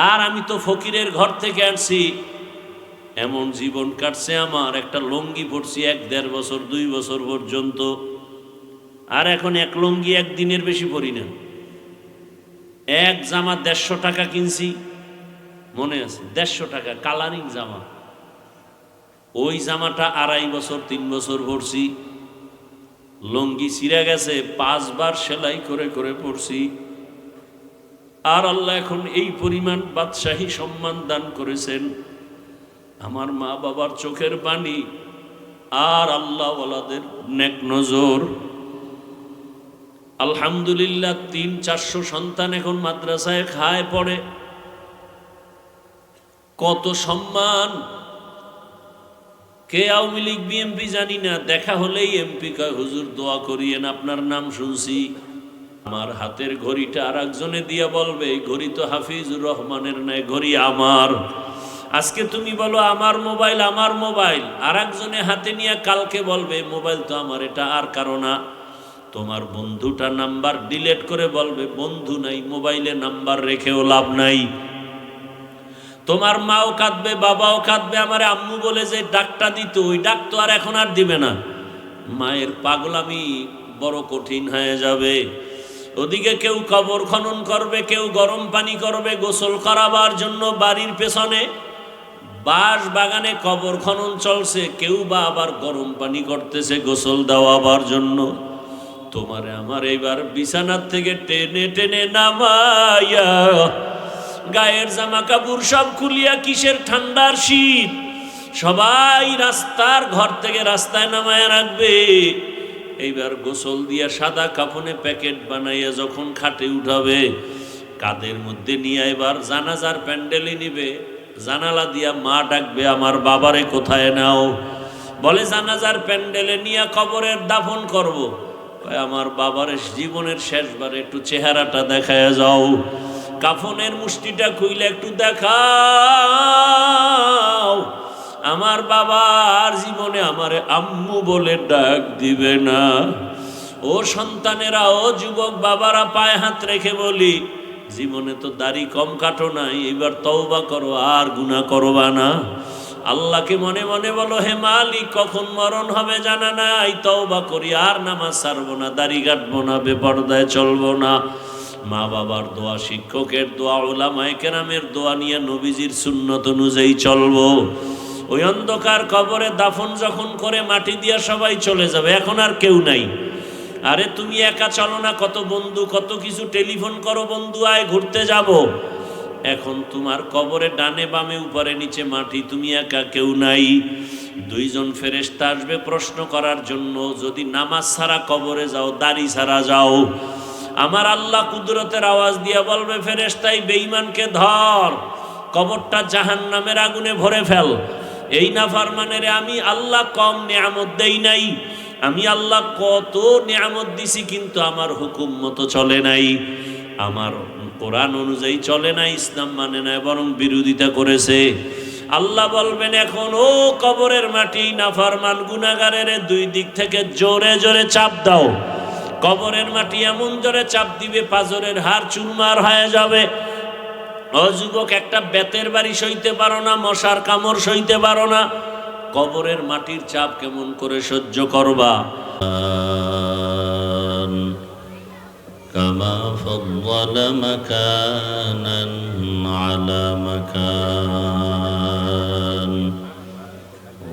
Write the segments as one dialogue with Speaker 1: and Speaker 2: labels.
Speaker 1: আর আমি তো ফকিরের ঘর থেকে আসছি, এমন জীবন কাটছে আমার, একটা লুঙ্গি পরছি 1-1.5 বছর 2 বছর পর্যন্ত, আর এখন এক লুঙ্গি একদিনের বেশি পরি না। এক জামা 150 টাকা কিনছি, মনে আছে, 150 টাকা কালারিং জামা। ওই জামাটা 2.5 বছর 3 বছর পরছি, লুঙ্গি ছিঁড়ে গেছে, 5 বার সেলাই করে করে পরছি। আর আল্লাহ এখন এই পরিমাণ বাদশাহী সম্মান দান করেছেন, আমার মা বাবার চোখের পানি আর আল্লাহ ওয়ালাদের নেক নজর। আলহামদুলিল্লাহ 300-400 সন্তান এখন মাদ্রাসায় খায় পড়ে, কত সম্মান। কে আওয়ামী লীগ বিএমপি জানি না, দেখা হলেই এমপি কয় হুজুর দোয়া করিয়েন, আপনার নাম শুনছি। আমার হাতের ঘড়িটা আর একজনে দিয়া বলবে এই ঘড়ি তো হাফিজুর রহমানের নাই, ঘড়ি আমার। আজকে তুমি বলো আমার মোবাইল আমার মোবাইল, আর একজনে হাতে নিয়ে কালকে বলবে মোবাইল তো আমার, এটা আর কারো না। তোমার বন্ধুটা নাম্বার ডিলিট করে বলবে বন্ধু নাই, মোবাইলে নাম্বার রেখেও লাভ নাই। তোমার মাও কাঁদবে, বাবাও কাঁদবে, আমারে আম্মু বলে যে ডাকটা দিত ওই ডাক তো আর এখন আর দিবে না। মায়ের পাগলামি বড় কঠিন হয়ে যাবে। ওদিকে কেউ কবর খনন করবে, কেউ গরম পানি করবে গোসল করাবার জন্য। বাড়ির পেছনে বাঁশ বাগানে কবর খনন চলছে, কেউ বা আবার গরম পানি করতেছে গোসল দেওয়াবার জন্য। তোমারে আমার এইবার বিছানার থেকে টেনে টেনে নামাইয়া গায়ের জামা কাপড় সব খুলিয়া, কিসের ঠান্ডার শীত, সবাই রাস্তার ঘর থেকে রাস্তায় নামায়া রাখবে। এইবার গোসল দিয়া সাদা কাফনে প্যাকেট বানাইয়া যখন খাটে উঠাবে, কাদের মধ্যে নিয়ে এবার জানাজার প্যান্ডেলে নিবে। জানালা দিয়া মা ডাকবে আমার বাবারে কোথায় নাও, বলে জানাজার প্যান্ডেলে নিয়ে কবরের দাফন করব। আমার বাবার জীবনের শেষবার একটু চেহারাটা দেখায় যাও, কাফনের মুষ্টিটা খুইলে একটু দেখাও। আমার বাবা আর জীবনে আমারে আম্মু বলে ডাক দিবে না। ও সন্তানেরা, ও যুবক বাবারা, পায়ে হাত রেখে বলি, জীবনে তো দাড়ি কম কাটো নাই, এবার তওবা করো, আর গুনাহ করবা না। আল্লাহকে মনে মনে বলো, হে মালিক কখন মরণ হবে জানা নাই, তওবা করি, আর নামাজ ছাড়বো না, দাড়ি কাটবো না, বেপরদায় চলবো না। মা বাবার দোয়া, শিক্ষকের দোয়া, উলামায়ে কেরামের দোয়া নিয়ে নবীজির সুন্নত অনুযায়ী চলবো। ওই অন্ধকার কবরে দাফন যখন করে মাটি দিয়া সবাই চলে যাবে, এখন আর কেউ নাই। আরে তুমি একা চলো না, কত বন্ধু, কত কিছু টেলিফোন করো, বন্ধু আয় ঘুরতে যাব। এখন তোমার কবরে ডানে বামে উপরে নিচে মাটি, তুমি একা, কেউ নাই। 2 জন ফেরেশতা আসবে প্রশ্ন করার জন্য, যদি নামাজ ছাড়া কবরে যাও, দাড়ি ছাড়া যাও। আমার আল্লাহ কুদরতের আওয়াজ দিয়া বলবে ফেরেশতাই বেঈমানকে ধর, কবরটা জাহান্নামের আগুনে ভরে ফেল। এই নাফরমানের আমি আল্লাহ কম নিয়ামত দেই নাই, আমি আল্লাহ কত নিয়ামত দিছি, কিন্তু আমার হুকুম মতো চলে নাই, আমার কোরআন অনুযায়ী চলে নাই, ইসলাম মানে নাই, বরং বিরোধিতা করেছে। আল্লাহ বলবেন এখন ও কবরের মাটি, নাফরমান গুনাহগারের 2 দিক থেকে জোরে জোরে চাপ দাও। কবরের মাটি এমন জোরে চাপ দিবে পাজরের হাড় চুরমার হয়ে যাবে। ও যুবক, একটা বেতের বাড়ি সইতে পারো না, মশার কামড় সইতে পারো না, কবরের মাটির চাপ কেমন করে সহ্য করবা? কামা ফাদ্দালা মাকানান আলা মাকান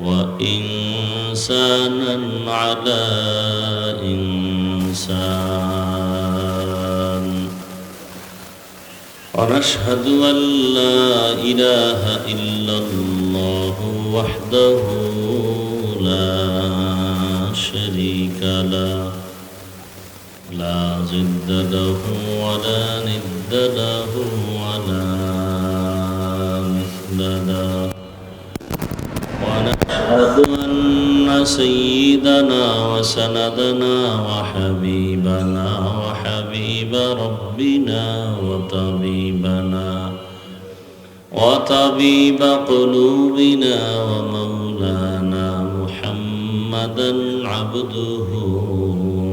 Speaker 1: ওয়া ইনসানান আলা ইনসান। ونشهد أن لا إله إلا الله وحده لا شريك له لا ضد له ولا ند له ولا مثل له. ونشهد أن سيدنا وسندنا وحبيبنا وحبيب ربنا وطبيب قلوبنا ومولانا محمدا عبده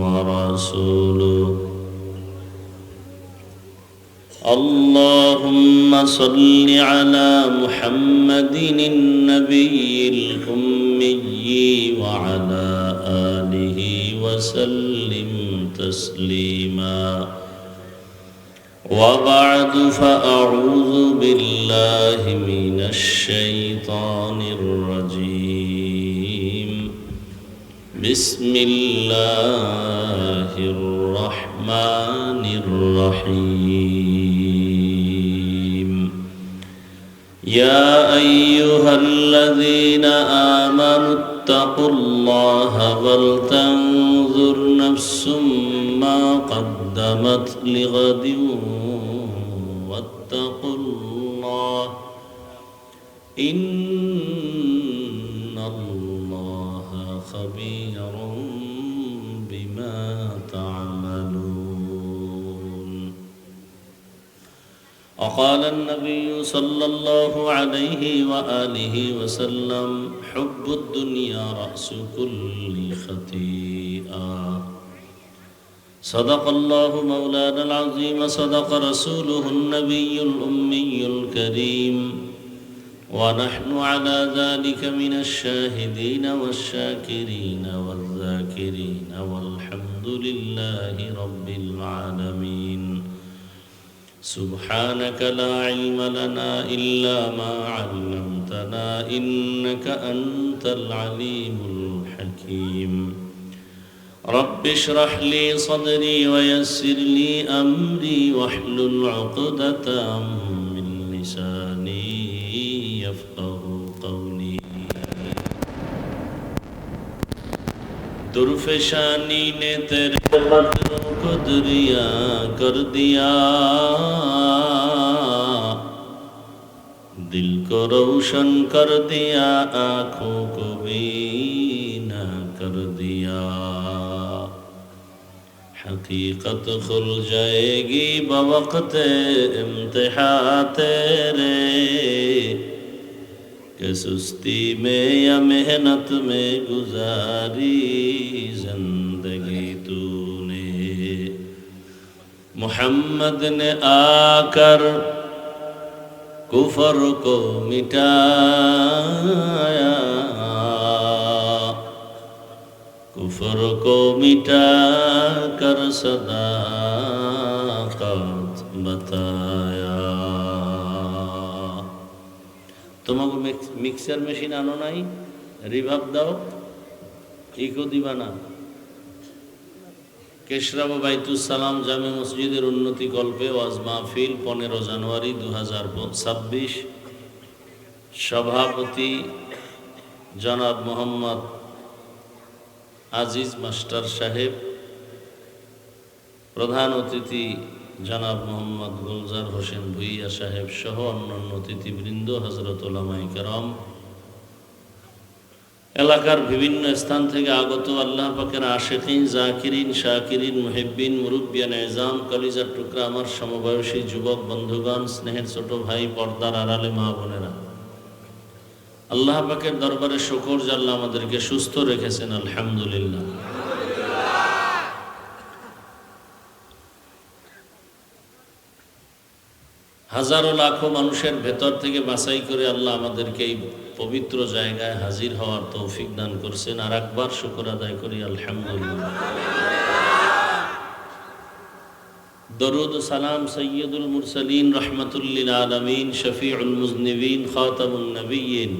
Speaker 1: ورسوله. اللهم صل على محمد النبي الأمي وعلى آله وسلم تسليما وبعد فأعوذ بالله من الشيطان الرجيم بسم الله الرحمن الرحيم يا أيها الذين آمنوا اتقوا الله ولتنظر نفس ما قدمت لغد واتقوا الله إن الله خبير بما تعملون وقال النبي صلى الله عليه وآله وسلم حب الدنيا رأس كل خطيئة صدق الله مولانا العظيم صدق رسوله النبي الأمي الكريم ونحن على ذلك من الشاهدين والشاكرين والذاكرين والحمد لله رب العالمين سبحانك لا علم لنا إلا ما علمتنا إنك أنت العليم الحكيم رب اشرح لي صدري ويسر لي أمري واحلل عقدة من لساني يفقه قولي दुर्फेशानी ने तेरे कदरों को दुरिया कर दिया दिल को रोशन कर दिया आँखों को बीना कर दिया हकीकत खुल जाएगी बवक़्त इम्तिहान तेरे कि सुस्ती में या मेहनत में गुजारी जिंदगी तूने मोहम्मद ने आकर कुफर को मिटाया कुफर को मिटा कर सदाकत बताया তোমাকে মিক্সার মেশিন আনো নাই রিভাব দাও ইকো দিবা না কেশরাবা বাইতুস সালাম জামে মসজিদের উন্নতি কল্পে ওয়াজ মাহফিল 15 জানুয়ারি 2026 সভাপতি জনাব মোহাম্মদ আজিজ মাস্টার সাহেব প্রধান অতিথি জনাব মোহাম্মদ গুলজার হোসেন ভুইয়া সাহেব সহ অন্যান্য অতিথিবৃন্দ হযরত উলামায়ে কেরাম এলাকার বিভিন্ন স্থান থেকে আগত আল্লাহ পাকের আশিকিন জাকিরিন শাকিরিন মুহিব্বিন মুরব্বিয়ান ইজাম কলিজার টুকরা আমার সমবয়সী যুবক বন্ধুগণ স্নেহের ছোট ভাই পর্দার আড়ালে মা বোনেরা আল্লাহ পাকের দরবারে শুকর যে আল্লাহ আমাদেরকে সুস্থ রেখেছেন আলহামদুলিল্লাহ হাজারো লাখো মানুষের ভেতর থেকে বাছাই করে আল্লাহ আমাদেরকে এই পবিত্র জায়গায় হাজির হওয়ার তৌফিক দান করছেন আর একবার শুকর আদায় করি আলহামদুলিল্লাহ দরুদ ও সালাম সৈয়দুল মুরসালিন রাহমাতুল লিল আলামিন শফিউল মুজনিবিন খাতামুন নবিয়্যিন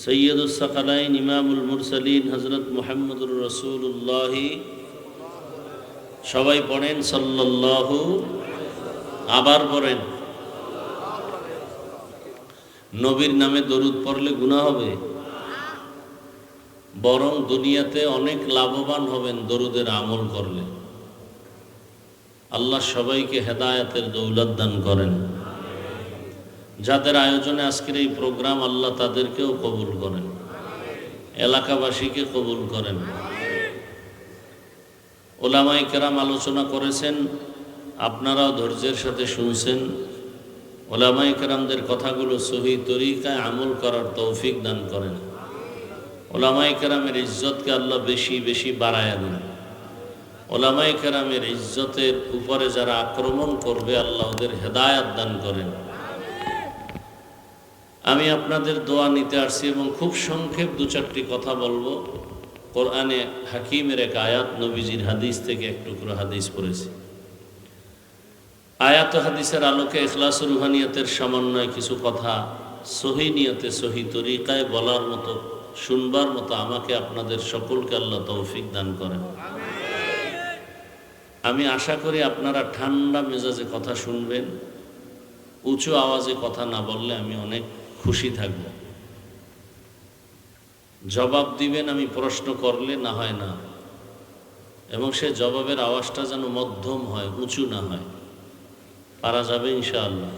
Speaker 1: সৈয়দুস সাকালাইন ইমামুল মুরসালিন হযরত মুহাম্মদুর রাসূলুল্লাহ সবাই পড়েন সাল্লাল্লাহু আবার পড়েন নবীর নামে দরুদ পড়লে গুনাহ হবে বরং দুনিয়াতে অনেক লাভবান হবেন দরুদের আমল করলে আল্লাহ সবাইকে হেদায়েতের দৌলত দান করেন যাদের আয়োজনে আজকের এই প্রোগ্রাম আল্লাহ তাদেরকেও কবুল করেন এলাকাবাসীকে কবুল করেন ওলামায়ে কেরাম আলোচনা করেছেন আপনারাও ধৈর্যের সাথে শুনছেন ওলামায়ে কেরামদের কথাগুলো সহি তরিকায় আমল করার তৌফিক দান করেন ওলামায়ে কেরামের ইজ্জতকে আল্লাহ বেশি বেশি বাড়ায়া দেন ওলামায়ে কেরামের ইজ্জতের উপরে যারা আক্রমণ করবে আল্লাহ ওদের হেদায়েত দান করেন আমি আপনাদের দোয়া নিতে আসছি এবং খুব সংক্ষেপ দু চারটি কথা বলবো। কোরআনে হাকিমের এক আয়াত, নবীজির হাদিস থেকে এক টুকরো হাদিস পড়েছি। আয়াত হাদিসের আলোকে ইখলাস রুহানিয়তের সমন্বয়ে কিছু কথা সহি নিয়তে সহি তরিকায় বলার মতো, শুনবার মতো আমাকে আপনাদের সকলকে আল্লাহ তৌফিক দান করেন। আমি আশা করি আপনারা ঠান্ডা মেজাজে কথা শুনবেন, উঁচু আওয়াজে কথা না বললে আমি অনেক খুশি থাকব। জবাব দিবেন আমি প্রশ্ন করলে, না হয় না, এবং সে জবাবের আওয়াজটা যেন মধ্যম হয়, উঁচু না হয়। পারা যাবে ইনশাআল্লাহ?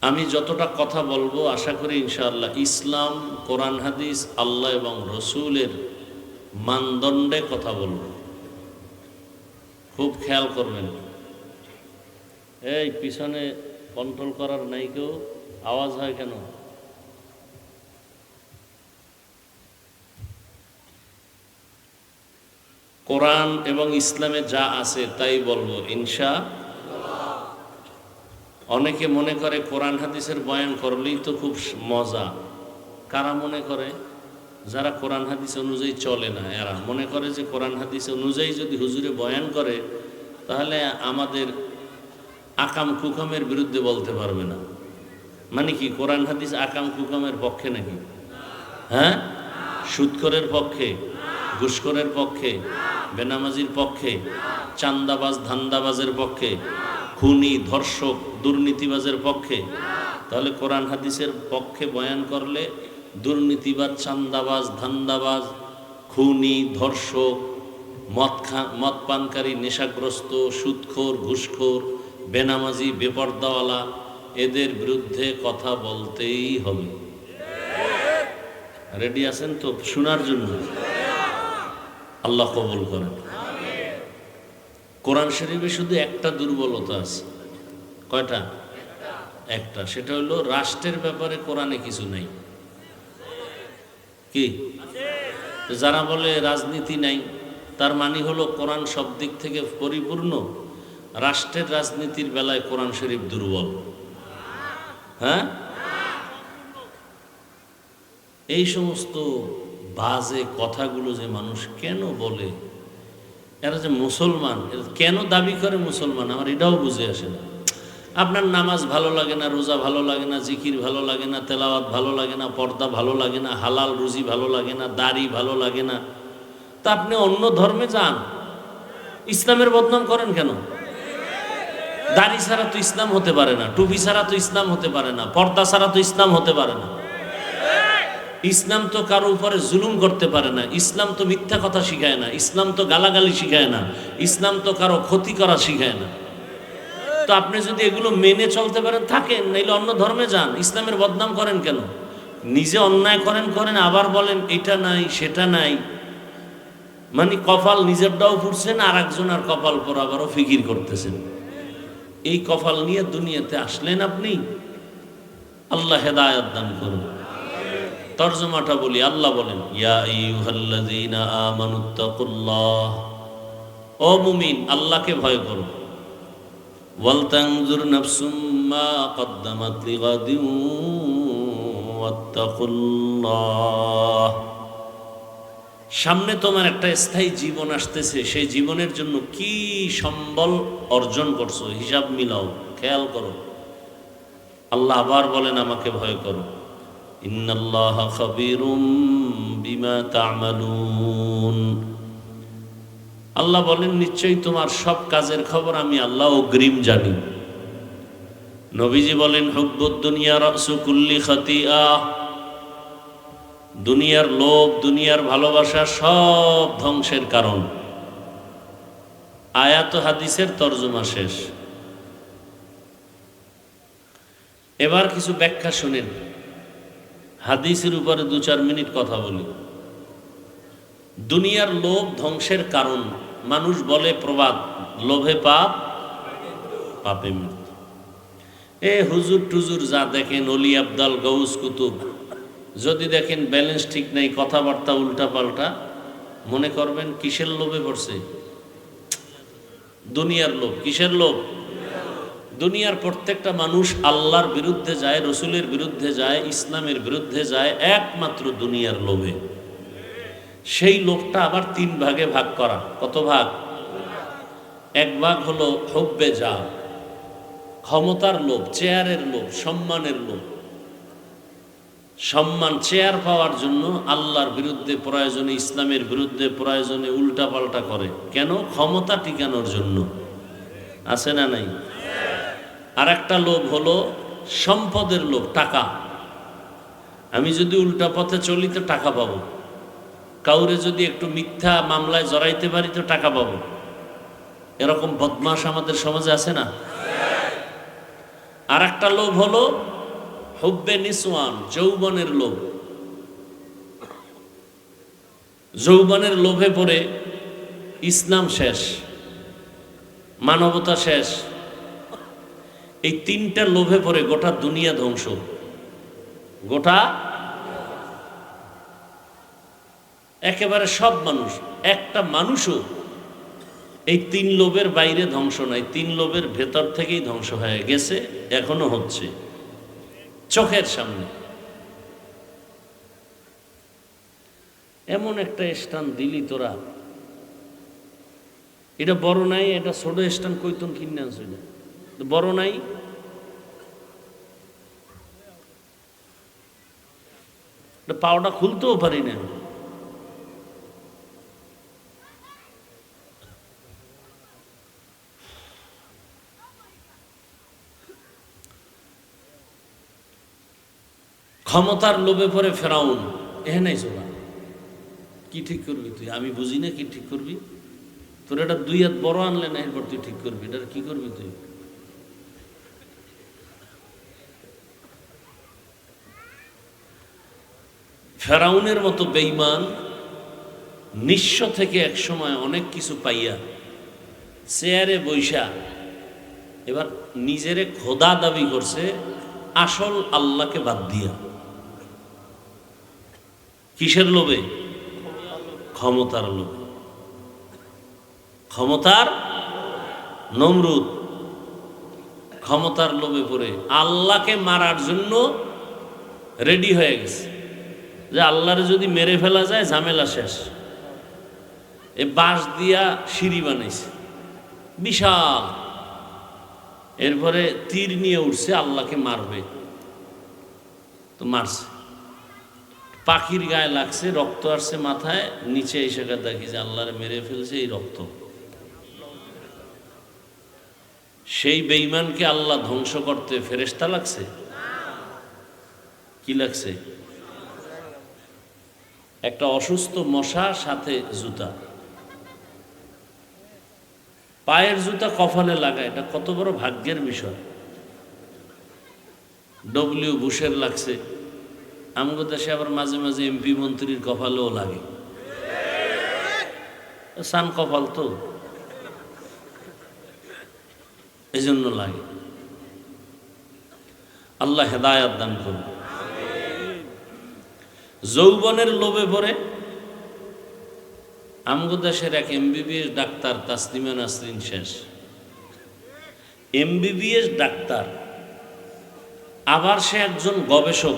Speaker 1: আমি যতটা কথা বলবো আশা করি ইনশাআল্লাহ ইসলাম, কোরআন হাদিস, আল্লাহ এবং রসুলের মানদণ্ডে কথা বলবো। খুব খেয়াল করবেন। এই পিছনে কন্ট্রোল করার নাই কেউ? আওয়াজ হয় কেন? কোরআন এবং ইসলামে যা আছে তাই বলবো ইনশাআল্লাহ। অনেকে মনে করে কোরআন হাদিসের বয়ান করলেই তো খুব মজা। কারা মনে করে? যারা কোরআন হাদিস অনুযায়ী চলে না, এরা মনে করে যে কোরআন হাদিস অনুযায়ী যদি হুজুরে বয়ান করে তাহলে আমাদের আকাম কুকামের বিরুদ্ধে বলতে পারবে না। মানে কি, কোরআন হাদিস আকাম কুকামের পক্ষে নাকি? হ্যাঁ, সুদখোরের পক্ষে, ঘুষখোরের পক্ষে, বেনামাজির পক্ষে, চান্দাবাজ ধান্দাবাজের পক্ষে, খুনি ধর্ষক দুর্নীতিবাজের পক্ষে। তাহলে কোরআন হাদিসের পক্ষে বয়ান করলে দুর্নীতিবাজ, চান্দাবাজ, ধান্দাবাজ, খুনি, ধর্ষক, মদ পানকারী, নেশাগ্রস্ত, সুদখোর, ঘুষখোর, বেনামাজি, বেপর্দাওয়ালা, এদের বিরুদ্ধে কথা বলতেই হবে। রেডি আছেন তো শোনার জন্য? আল্লাহ কবুল করেন। কোরআন শরীফে শুধু একটা দুর্বলতা আছে। কয়টা? একটা। সেটা হলো রাষ্ট্রের ব্যাপারে কোরআনে কিছু নেই। কি? যারা বলে রাজনীতি নাই, তার মানে হলো কোরআন সব দিক থেকে পরিপূর্ণ, রাষ্ট্রের রাজনীতির বেলায় কোরআন শরীফ দুর্বল। হ্যাঁ, এই সমস্ত বাজে কথাগুলো যে মানুষ কেন বলে, এরা যে মুসলমান, কেন দাবি করে মুসলমান, আমার এটাও বুঝে আসে না। আপনার নামাজ ভালো লাগে না, রোজা ভালো লাগে না, জিকির ভালো লাগে না, তেলাওয়াত ভালো লাগে না, পর্দা ভালো লাগে না, হালাল রুজি ভালো লাগে না, দাড়ি ভালো লাগে না, তা আপনি অন্য ধর্মে যান, ইসলামের বদনাম করেন কেন? দাড়ি ছাড়া তো ইসলাম হতে পারে না, টুপি ছাড়া তো ইসলাম হতে পারে না, পর্দা ছাড়া তো ইসলাম হতে পারে না। ইসলাম তো কারো উপরে জুলুম করতে পারে না, ইসলাম তো মিথ্যা কথা শিখায় না, ইসলাম তো গালাগালি শিখায় না, ইসলাম তো কারো ক্ষতি করা শিখায় না। তো আপনি যদি এগুলো মেনে চলতে পারেন থাকেন, নাইলে অন্য ধর্মে যান, ইসলামের বদনাম করেন কেন? নিজে অন্যায় করেন আবার বলেন এটা নাই সেটা নাই। মানে কপাল নিজেরটাও ফুটছেন, আর একজন আর কপাল পর আবারও ফিকির করতেছেন। এই কপাল নিয়ে দুনিয়াতে আসলেন আপনি। আল্লাহ হেদায়েত দান করুন। তরজমাটা বলি। আল্লাহ বলেন, ইয়া আইয়ুহাল্লাযীনা আমানুত্তাকুল্লাহ, ও মুমিন আল্লাহকে ভয় করো। ওয়ালতানজুর নাফসুম মা কদ্দামাত লিগাদিন ওয়াত্তাকুল্লাহ। সামনে তোমার একটা স্থায়ী জীবন আসতেছে, সেই জীবনের জন্য কি সম্বল অর্জন করছো হিসাব মিলাও, খেয়াল করো। আল্লাহ আবার বলেন আমাকে ভয় করো। ইন্নাল্লাহা খাবীরুম বিমা তা'মালুন। আল্লাহ বলেন নিশ্চয়ই তোমার সব কাজের খবর আমি আল্লাহ অগ্রিম জানি। নবীজি বলেন হুব্বুদ দুনিয়া রাসু কুল্লি খাতিআহ। দুনিয়ার লোভ, দুনিয়ার ভালোবাসা সব ধ্বংসের কারণ। আয়াত হাদিসের তরজমা শেষ। এবার কিছু ব্যাখ্যা শুনেন। হাদিসের উপরে 2-4 মিনিট কথা বলি। দুনিয়ার লোভ ধ্বংসের কারণ। মানুষ বলে প্রবাদ, লোভে পাপ, পাপে মৃত্যু। হুজুর টুজুর যা দেখেন, অলি আবদাল, গৌস কুতুব, যদি দেখেন ব্যালেন্স ঠিক নাই, কথাবার্তা উল্টা পাল্টা, মনে করবেন কিসের লোভে পড়ছে? দুনিয়ার লোভ। কিসের লোভ? দুনিয়ার প্রত্যেকটা মানুষ আল্লাহর বিরুদ্ধে যায়, রসুলের বিরুদ্ধে যায়, ইসলামের বিরুদ্ধে যায় একমাত্র দুনিয়ার লোভে। সেই লোভটা আবার 3 ভাগে ভাগ করা। কত ভাগ? এক ভাগ হলো হুব্বে যা, ক্ষমতার লোভ, চেয়ারের লোভ, সম্মানের লোভ। সম্মান, চেয়ার পাওয়ার জন্য আল্লাহর বিরুদ্ধে প্রয়োজনে, ইসলামের বিরুদ্ধে প্রয়োজনে উল্টা পাল্টা করে। কেন? ক্ষমতা টিকানোর জন্য। আছে না নাই? আর একটা লোভ হলো সম্পদের লোভ, টাকা। আমি যদি উল্টা পথে চলি তো টাকা পাবো, কাউরে যদি একটু মিথ্যা মামলায় জড়াইতে পারি তো টাকা পাবো। এরকম বদমাশ আমাদের সমাজে আছে না? আর একটা লোভ হলো হুব্বে নিসওয়ান, যৌবনের লোভ। যৌবনের লোভে পড়ে ইসলাম শেষ, মানবতা শেষ। এই 3টা লোভে পড়ে গোটা দুনিয়া ধ্বংস। গোটা একেবারে সব মানুষ, একটা মানুষও এই 3 লোভের বাইরে ধ্বংস নাই। 3 লোভের ভেতর থেকেই ধ্বংস হয়ে গেছে, এখনো হচ্ছে চোখের সামনে। এমন একটা স্টান দিলি তোরা, এটা বড় নাই, এটা ছোট স্টান কইতন কিনে আনছিল, বড় নাই। পাওটা খুলতেও পারি না। ক্ষমতার লোভে পড়ে ফেরাউন, নাই চোলা। কি ঠিক করবি তুই? আমি বুঝি না কি ঠিক করবি। তোর এটা 2 হাত বড় আনলে না, এরপর তুই ঠিক করবি। এটা কি করবি তুই? ফেরাউনের মতো বেঈমান নিঃস্ব থেকে এক সময় অনেক কিছু পাইয়া চেয়ারে বৈশা এবার নিজেরে খোদা দাবি করছে, আসল আল্লাহকে বাদ দিয়া। কিসের লোভে? ক্ষমতার লোভে। ক্ষমতার নমরুদ ক্ষমতার লোভে পড়ে আল্লাহকে মারার জন্য রেডি হয়ে গেছে, যে আল্লাহরে যদি মেরে ফেলা যায় ঝামেলা শেষ। এ বাঁশ দিয়া সিঁড়ি বানাইছে বিশাল, এরপরে তীর নিয়ে উঠছে, আল্লাহকে মারবে। তো মারছে, পাখির গায়ে লাগছে, রক্ত আসছে মাথায়, নিচে এসে দেখি যে আল্লাহরে মেরে ফেলছে এই রক্ত। সেই বেঈমানকে আল্লাহ ধ্বংস করতে ফেরেশতা লাগছে? কি লাগছে? একটা অসুস্থ মশা, সাথে জুতা। পায়ের জুতা কপালে লাগায়, এটা কত বড় ভাগ্যের বিষয়। ডব্লিউ বুশের লাগছে, আমাদের দেশে আবার মাঝে মাঝে এমপি মন্ত্রীর কপালেও লাগে। সান কপাল তো, এই জন্য লাগে। আল্লাহ হেদায়াত দান করুন। যৌবনের লোভে পড়ে আমগো দেশের এক এমবিবিএস ডাক্তার তাসলিমা নাসরিন শেষ। এমবিবিএস ডাক্তার, আবার সে একজন গবেষক।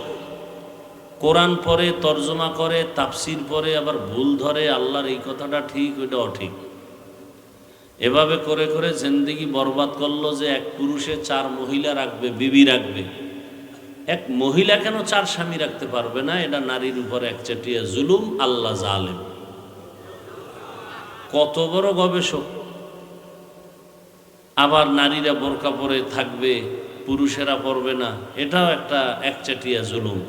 Speaker 1: কোরআন পড়ে, তর্জমা করে, তাফসির পড়ে, আবার ভুল ধরে, আল্লাহর এই কথাটা ঠিক, ওইটা অঠিক। এভাবে করে করে জিন্দেগি বরবাদ করলো যে এক পুরুষে 4 মহিলা রাখবে, বিবি রাখবে। এক মহিলা কেন 4 স্বামী রাখতে পারবে না? এটা নারীর উপর একচেটিয়া জুলুম। আল্লাহ জালেম। কত বড় গবেষক। আবার নারীরা বোরকা পরে থাকবে, পুরুষেরা পরবে না, এটাও একটা একচেটিয়া জুলুম।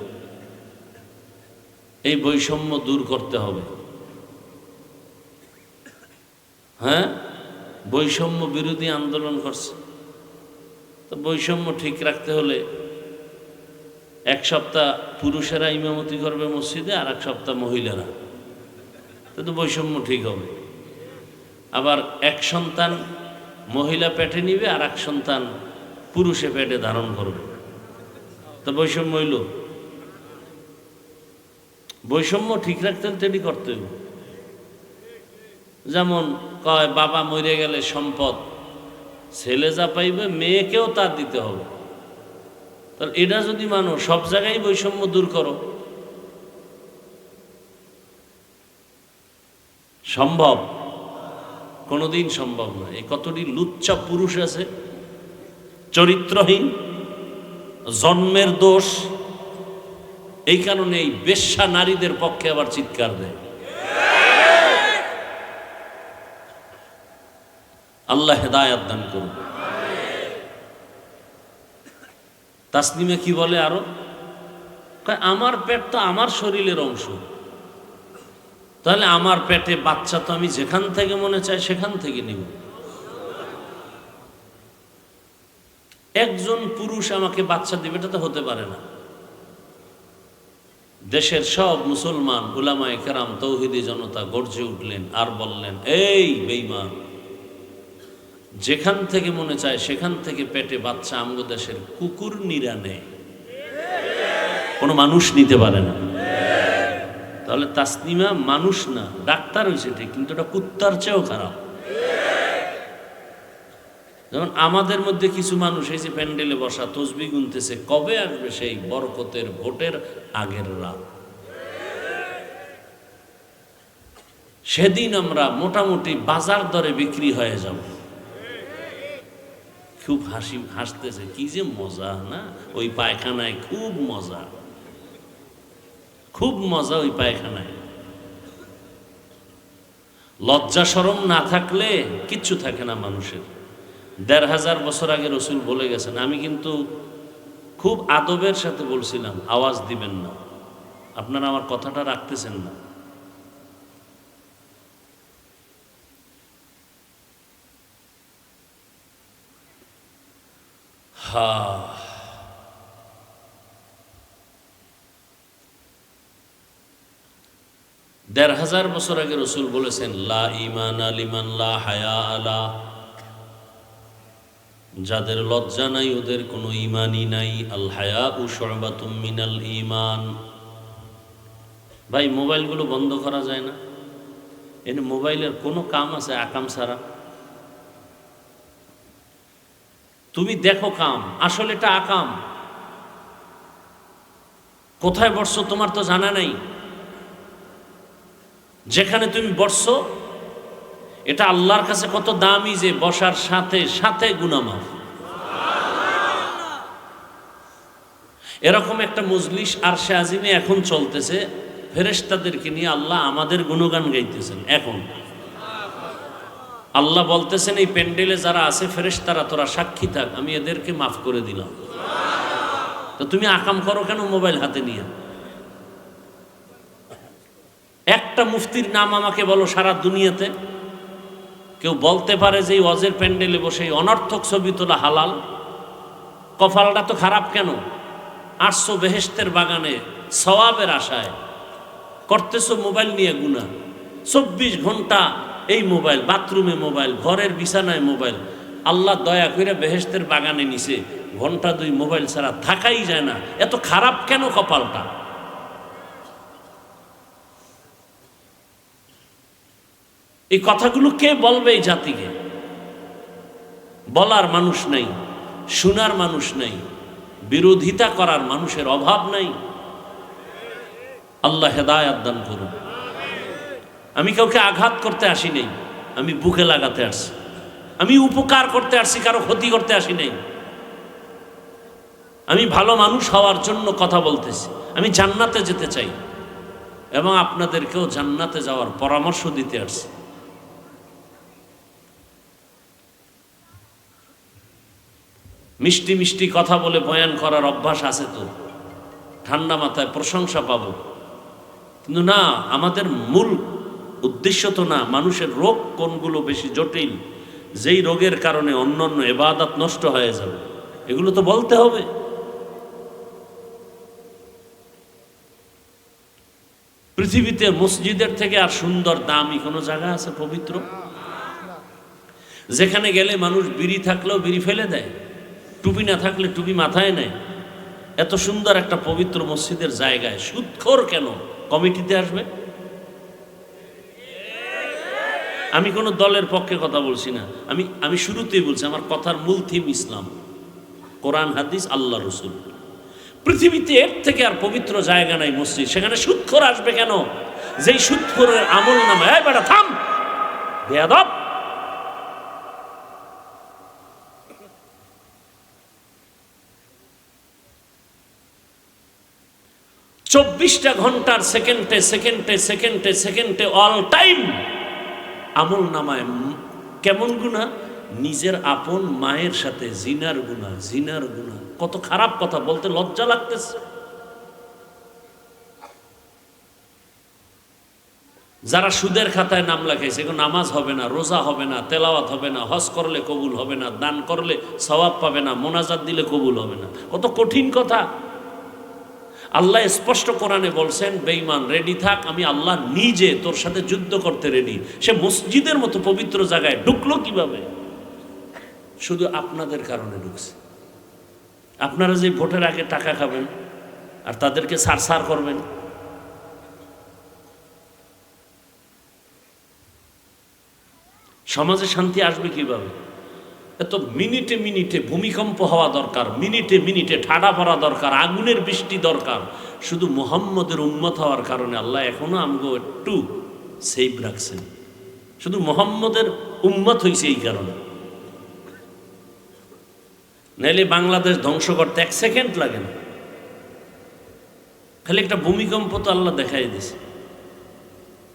Speaker 1: এই বৈষম্য দূর করতে হবে। হ্যাঁ, বৈষম্য বিরোধী আন্দোলন করছে। তো বৈষম্য ঠিক রাখতে হলে 1 সপ্তাহ পুরুষেরা ইমামতি করবে মসজিদে, আর 1 সপ্তাহ মহিলারা, তো বৈষম্য ঠিক হবে। আবার 1 সন্তান মহিলা পেটে নিবে, আর 1 সন্তান পুরুষে পেটে ধারণ করবে, তো বৈষম্য হইল। বৈষম্য ঠিক রাখতে হলে তেমনি করতে হবে। যেমন কয় বাবা মরে গেলে সম্পদ ছেলে যা পাইবে মেয়েকেও তা দিতে হবে। তাহলে এটা যদি মানো, সব জায়গায় বৈষম্য দূর করো। সম্ভব? কোনোদিন সম্ভব না। এই কতটি লুচ্চা পুরুষ আছে, চরিত্রহীন, জন্মের দোষ। এই কারণে এই বেশ্যা নারীদের পক্ষে আবার চিৎকার দেয়। আল্লাহ হেদায়াত দান করুন। তাসনিমা কি বলে আরো, আমার পেট তো আমার শরীরের অংশ, তাহলে আমার পেটে বাচ্চা তো আমি যেখান থেকে মনে চাই সেখান থেকে নিব। একজন পুরুষ আমাকে বাচ্চা দিবে, এটা তো হতে পারে না। দেশের সব মুসলমান উলামায়ে কেরাম তৌহিদি জনতা গর্জে উঠলেন আর বললেন, এই বেঈমান, যেখান থেকে মনে চায় সেখান থেকে পেটে বাচ্চা আমগো দেশের কুকুর নিরা নেয়, কোনো মানুষ নিতে পারে না। তাহলে তাসনিমা মানুষ না, ডাক্তার হয়েছে ঠিক, কিন্তু এটা কুত্তার চেয়েও খারাপ। যেমন আমাদের মধ্যে কিছু মানুষ এই যে প্যান্ডেলে বসা তসবিহ গুনতেছে, কবে আসবে সেই বরকতের ভোটের আগের রাত, সেদিন আমরা মোটামুটি বাজার দরে বিক্রি হয়ে যাব। খুব হাসতেছে, কি যে মজা না ওই পায়খানায়, খুব মজা, খুব মজা ওই পায়খানায়। লজ্জা শরম না থাকলে কিচ্ছু থাকে না মানুষের। ১৫০০ বছর আগে রসুল বলে গেছেন, আমি কিন্তু খুব আদবের সাথে বলছিলাম আওয়াজ দিবেন না, আপনারা আমার কথাটা রাখতেছেন না। হা, ১৫০০ বছর আগে রসুল বলেছেন, লা ঈমান লিমান লা হায়া আলা, যাদের লজ্জা নাই ওদের কোনো ঈমানই নাই। আল হায়াউ শু'বাতুম মিনাল ঈমান। ভাই, মোবাইলগুলো বন্ধ করা যায় না? এনে মোবাইলের কোনো কাম আছে আকাম ছাড়া? তুমি দেখো কাম, আসলে এটা আকাম। কোথায় বসছো তোমার তো জানা নাই, যেখানে তুমি বসছো এটা আল্লাহর কাছে কত দামি যে বসার সাথে সাথে গুনাহ মাফ। এরকম একটা মজলিস আরশে আজিমে এখন চলতেছে, ফেরেশতাদেরকে নিয়ে আল্লাহ আমাদের গুণগান গাইতেছেন। এখন আল্লাহ বলতেছেন, এই প্যান্ডেলে যারা আছে ফেরেশতারা তোরা সাক্ষী থাক, আমি এদেরকে মাফ করে দিলাম। তো তুমি আকাম করো কেন মোবাইল হাতে নিয়ে? একটা মুফতির নাম আমাকে বলো সারা দুনিয়াতে কেউ বলতে পারে যে এই ওয়াজের প্যান্ডেলে বসে অনর্থক ছবি তোলা হালাল? কপালটা তো খারাপ কেন? আসছো বেহেশতের বাগানে সওয়াবের আশায়, করতেছো মোবাইল নিয়ে গুনাহ। ২৪ ঘন্টা এই মোবাইল, বাথরুমে মোবাইল, ঘরের বিছানায় মোবাইল। আল্লাহ দয়া করে বেহেশতের বাগানে নিছে, ঘন্টা ২ মোবাইল ছাড়া থাকাই যায় না। এত খারাপ কেন কপালটা? এই কথাগুলো কে বলবে এই জাতিকে? বলার মানুষ নাই, শোনার মানুষ নাই, বিরোধিতা করার মানুষের অভাব নাই। আল্লাহ হেদায়াত দান করুন। আমি কাউকে আঘাত করতে আসি নাই, আমি বুকে লাগাতে আসছি। আমি উপকার করতে আসছি, কারো ক্ষতি করতে আসি নাই। আমি ভালো মানুষ হওয়ার জন্য কথা বলতেছি। আমি জান্নাতে যেতে চাই এবং আপনাদেরকেও জান্নাতে যাওয়ার পরামর্শ দিতে আসছি। মিষ্টি মিষ্টি কথা বলে বয়ান করার অভ্যাস আছে তো, ঠান্ডা মাথায় প্রশংসা পাবো, কিন্তু না, আমাদের মূল উদ্দেশ্য তো না মানুষের রোগ কোনগুলো বেশি জটিল, যেই রোগের কারণে অন্যান্য ইবাদত নষ্ট হয়ে যাবে, এগুলো তো বলতে হবে। পৃথিবীতে মসজিদের থেকে আর সুন্দর দামি কোনো জায়গা আছে পবিত্র? যেখানে গেলে মানুষ বিড়ি থাকলেও বিড়ি ফেলে দেয়, টুপি না থাকলে টুপি মাথায় নেয়। এত সুন্দর একটা পবিত্র মসজিদের জায়গায় সুদখোর কেন কমিটিতে আসবে? আমি কোনো দলের পক্ষে কথা বলছি না, আমি শুরুতেই বলছি আমার কথার মূল থিম ইসলাম, কোরআন হাদিস আল্লাহ রসুল। পৃথিবীতে এর থেকে আর পবিত্র জায়গা নাই মসজিদ, সেখানে সুদখোর আসবে কেন? যেই সুদখোরের আমল নামায়, এই বেটা থাম বেয়াদব, 24টা ঘন্টার সেকেন্ডে সেকেন্ডে সেকেন্ডে সেকেন্ডে অল টাইম আমল নামায় কেমন গুনাহ? নিজের আপন মায়ের সাথে জিনার গুনাহ, জিনার গুনাহ। কত খারাপ কথা, বলতে লজ্জা লাগতেছে। যারা সুদের খাতায় নাম লেখাইছে, এগুলো নামাজ হবে না, রোজা হবে না, তেলাওয়াত হবে না, হজ করলে কবুল হবে না, দান করলে সওয়াব পাবে না, মোনাজাত দিলে কবুল হবে না। কত কঠিন কথা। আল্লাহ স্পষ্ট কোরআনে বলছেন, বেঈমান রেডি থাক, আমি আল্লাহ নিজে তোর সাথে যুদ্ধ করতে রেডি। সে মসজিদের মতো পবিত্র জায়গায় ঢুকলো কিভাবে? শুধু আপনাদের কারণে ঢুকছে। আপনারা যে ভোটের আগে টাকা খাবেন আর তাদেরকে সারসার করবেন, সমাজে শান্তি আসবে কিভাবে? এত মিনিটে মিনিটে ভূমিকম্প হওয়া দরকার, মিনিটে মিনিটে ঠাডা পড়া দরকার, আগুনের বৃষ্টি দরকার। শুধু মুহাম্মদের উম্মত হওয়ার কারণে আল্লাহ এখনো আমগো একটু সেভ রাখছেন। শুধু মুহাম্মদের উম্মত হয়েছে এই কারণে, নাইলে বাংলাদেশ ধ্বংস করতে 1 সেকেন্ড লাগে না। খালি একটা ভূমিকম্প তো আল্লাহ দেখাই দিছে।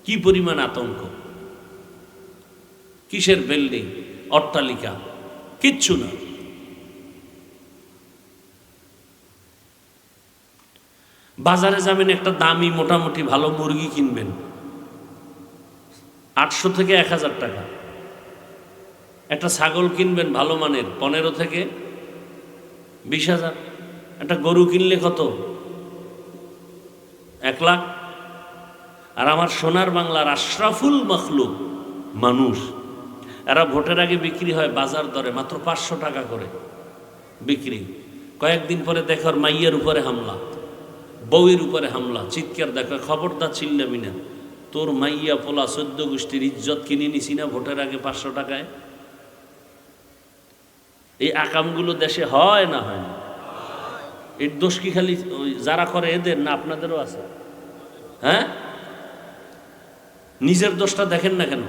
Speaker 1: কি পরিমাণ আতঙ্ক, কিসের বিল্ডিং, অট্টালিকা, কিচ্ছু না। বাজারে যাবেন, একটা দামি মোটামুটি ভালো মুরগি কিনবেন 800 থেকে 1000 টাকা। একটা ছাগল কিনবেন ভালো মানের 15 থেকে 20,000। একটা গরু কিনলে কত? 1 লাখ। আর আমার সোনার বাংলার আশরাফুল মখলুক মানুষ, এরা ভোটের আগে বিক্রি হয় বাজার দরে মাত্র 500 টাকা করে বিক্রি। কয়েকদিন পরে দেখো মাইয়ের উপরে হামলা, বউয়ের উপরে হামলা, চিৎকার। দেখো, খবরদার চিল্লাবি না, তোর মাইয়া পোলা 14 গোষ্ঠীর ইজ্জত কিনে নিছি না ভোটের আগে 500 টাকায়। এই আকামগুলো দেশে হয় না হয় না? এর দোষ কি খালি যারা করে এদের, না আপনাদেরও আছে? হ্যাঁ, নিজের দোষটা দেখেন না কেন?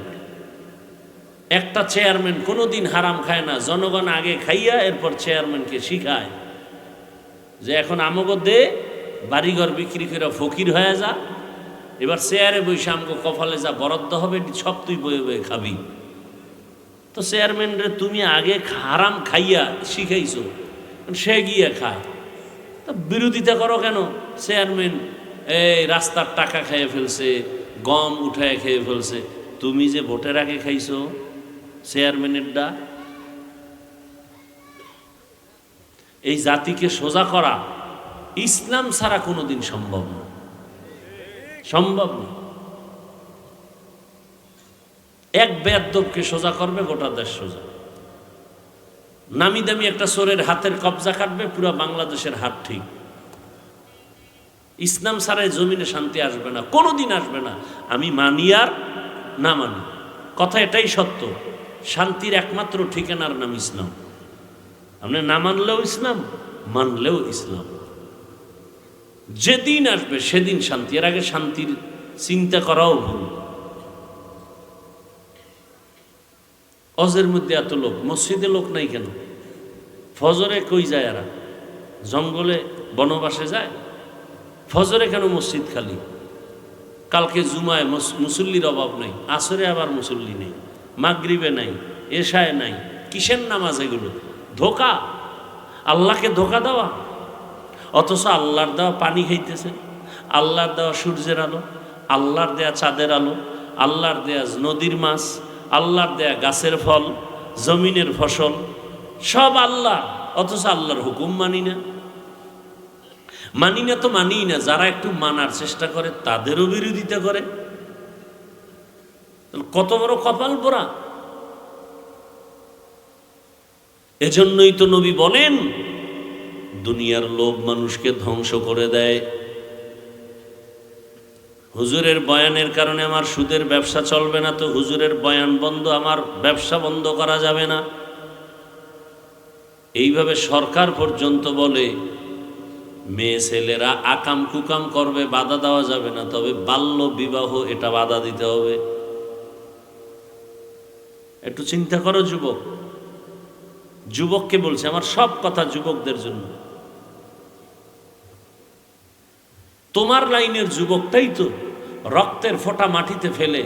Speaker 1: একটা চেয়ারম্যান কোনোদিন হারাম খায় না, জনগণ আগে খাইয়া এরপর চেয়ারম্যানকে শিখায় যে এখন আমগো দে, বাড়িঘর বিক্রি করে ফকির হয়ে যা, এবার চেয়ারে বসে আমগো কপালে যা বরাদ্দ হবে সব তুই বয়ে বয়ে খাবি। তো চেয়ারম্যান রে তুমি আগে হারাম খাইয়া শিখাইছো, সে গিয়ে খায়, তা বিরোধিতা করো কেন? চেয়ারম্যান এই রাস্তার টাকা খেয়ে ফেলছে, গম উঠায় খেয়ে ফেলছে, তুমি যে ভোটের আগে খাইছো চেয়ারম্যানের ডা। এই জাতিকে সোজা করা ইসলাম ছাড়া কোনোদিন সম্ভব না, সম্ভব না। এক বেয়াদবকে সোজা করবে গোটা দেশ সোজা। নামি দামি একটা চোরের হাতের কবজা কাটবে, পুরো বাংলাদেশের হাত ঠিক। ইসলাম ছাড়াই জমিনে শান্তি আসবে না, কোনোদিন আসবে না। আমি মানি আর না মানি, কথা এটাই সত্য। শান্তির একমাত্র ঠিকানার নাম ইসলাম। আপনি না মানলেও ইসলাম, মানলেও ইসলাম। যেদিন আসবে সেদিন শান্তি, এর আগে শান্তির চিন্তা করাও ভুল। অজের মধ্যে এত লোক, মসজিদে লোক নাই কেন? ফজরে কই যায় এরা? জঙ্গলে বনবাসে যায়। ফজরে কেন মসজিদ খালি? কালকে জুমায় মুসল্লির অভাব নেই, আসরে আবার মুসল্লি নেই, মাগরিবে নাই, এশায় নাই। কিসের নামাজ এগুলো? ধোকা, আল্লাহকে ধোকা দেওয়া। অথচ আল্লাহর দেওয়া পানি খাইতেছে, আল্লাহর দেওয়া সূর্যের আলো, আল্লাহর দেয়া চাঁদের আলো, আল্লাহর দেয়া নদীর মাছ, আল্লাহর দেয়া গাছের ফল, জমিনের ফসল, সব আল্লাহ। অথচ আল্লাহর হুকুম মানি না। মানি না তো মানি না, যারা একটু মানার চেষ্টা করে তাদেরও বিরোধিতা করে। কত বড় কপাল পোড়া! এজন্যই তো নবী বলেন, দুনিয়ার লোভ মানুষকে ধ্বংস করে দেয়। হুজুরের বয়ানের কারণে আমার সুদের ব্যবসা চলবে না, তো হুজুরের বয়ান বন্ধ, আমার ব্যবসা বন্ধ করা যাবে না। এইভাবে সরকার পর্যন্ত বলে মেয়ে ছেলেরা আকাম কুকাম করবে, বাধা দেওয়া যাবে না, তবে বাল্য বিবাহ এটা বাধা দিতে হবে। একটু চিন্তা করো যুবক, যুবককে বলছে, আমার সব কথা যুবকদের জন্য। তোমার লাইনের যুবকটাই তো রক্তের ফোঁটা মাটিতে ফেলে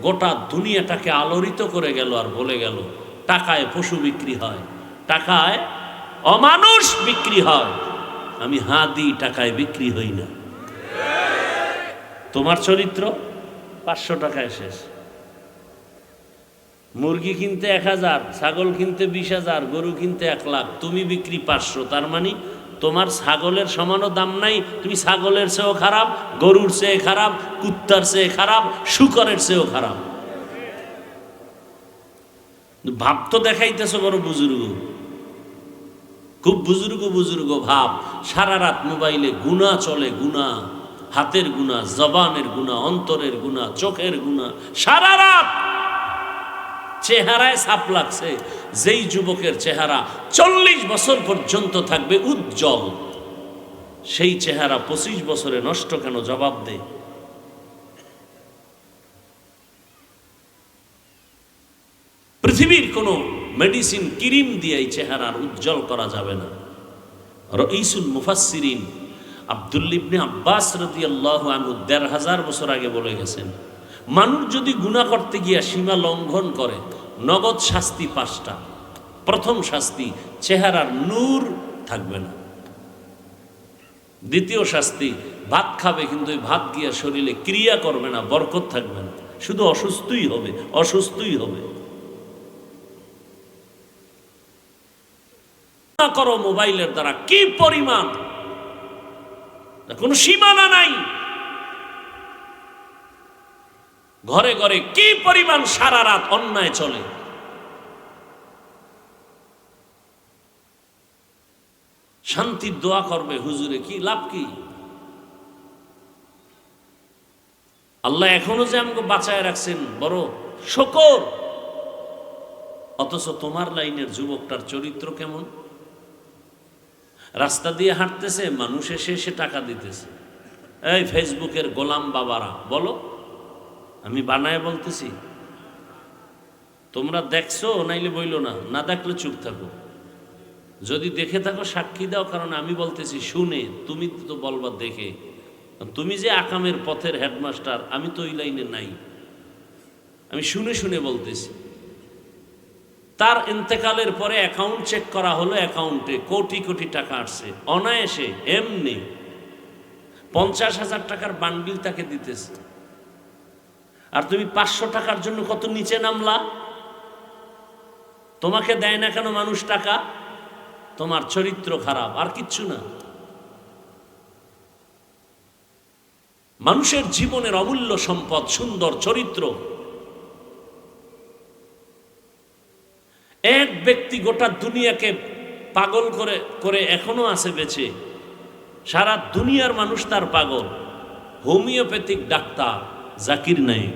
Speaker 1: গোটা দুনিয়াটাকে আলোড়িত করে গেল, আর বলে গেল টাকায় পশু বিক্রি হয়, টাকায় অমানুষ বিক্রি হয়, আমি হাঁ দিই, টাকায় বিক্রি হই না। তোমার চরিত্র 500 টাকায় শেষ। মুরগি কিনতে 1000, ছাগল কিনতে 20,000, গরু কিনতে 1 লাখ, তুমি বিক্রি 500। তার মানে তোমার ছাগলের সমানও দাম নাই, তুমি ছাগলের চেয়েও খারাপ, গরুর চেয়ে খারাপ, কুত্তার চেয়ে খারাপ, শুকরের চেয়েও খারাপ। ভাব তো দেখাইতেছো বড় বুজুর্গ, খুব বুজুর্গ ভাব। সারা রাত মোবাইলে গুনাহ চলে, গুনাহ, হাতের গুনাহ, জবানের গুনাহ, অন্তরের গুনাহ, চোখের গুনাহ, সারা রাত। চেহারায় ছাপ লাগছে। যেই যুবকের চেহারা 40 বছর পর্যন্ত থাকবে উজ্জ্বল, সেই চেহারা 25 বছরে নষ্ট কেন? জবাব দে। পৃথিবীর কোনো মেডিসিন ক্রিম দিয়ে এই চেহারার উজ্জ্বল করা যাবে না। রঈসুল মুফাসসিরিন আব্দুল্লাহ ইবনে আব্বাস রাদিয়াল্লাহু আনহু 1500 বছর আগে বলে গেছেন, মানুষ যদি গুনাহ করতে গিয়া সীমা লঙ্ঘন করে, নগদ শাস্তি 5টা। প্রথম শাস্তি, চেহারার নূর থাকবে না। দ্বিতীয় শাস্তি, ভাত খাবে কিন্তু ওই ভাত গিয়া শরীরে ক্রিয়া করবে না, বরকত থাকবে না, শুধু অসুস্থই হবে, অসুস্থই হবে। করো মোবাইলের দ্বারা কি পরিমাণ, কোনো সীমানা নাই। ঘরে ঘরে কি পরিমাণ সারা রাত অন্যায় চলে। শান্তির দোয়া করবে হুজুরে, কি লাভ? কি আল্লাহ এখনো যে আমাকে বাঁচায় রাখছেন, বড় শুকর। অথচ তোমার লাইনের যুবকটার চরিত্র কেমন? রাস্তা দিয়ে হাঁটতেছে, মানুষ এসে টাকা দিতেছে। এই ফেসবুকের গোলাম বাবারা বলো, আমি বানায় বলতেছি, তোমরা দেখছো নাইলে বইলো না, না দেখলে চুপ থাকো। যদি দেখে থাকো সাক্ষী দাও, কারণ আমি বলতেছি শুনে, তুমি তো বলবা দেখে। তুমি যে আকামের পথের হেডমাস্টার, আমি তো ওই লাইনে নাই, আমি শুনে শুনে বলতেছি। তার ইন্তেকালের পরে অ্যাকাউন্ট চেক করা হলো, অ্যাকাউন্টে কোটি কোটি টাকা আসছে অনায়াসে, এমনি 50,000 টাকার বান্ডিল তাকে দিতেছে। আর তুমি 500 টাকার জন্য কত নিচে নামলা? তোমাকে দেয় না কেন মানুষ টাকা? তোমার চরিত্র খারাপ, আর কিচ্ছু না। মানুষের জীবনের অমূল্য সম্পদ সুন্দর চরিত্র। এক ব্যক্তি গোটা দুনিয়াকে পাগল করে করে এখনো আছে বেঁচে, সারা দুনিয়ার মানুষ তার পাগল, হোমিওপ্যাথিক ডাক্তার জাকির নায়েক।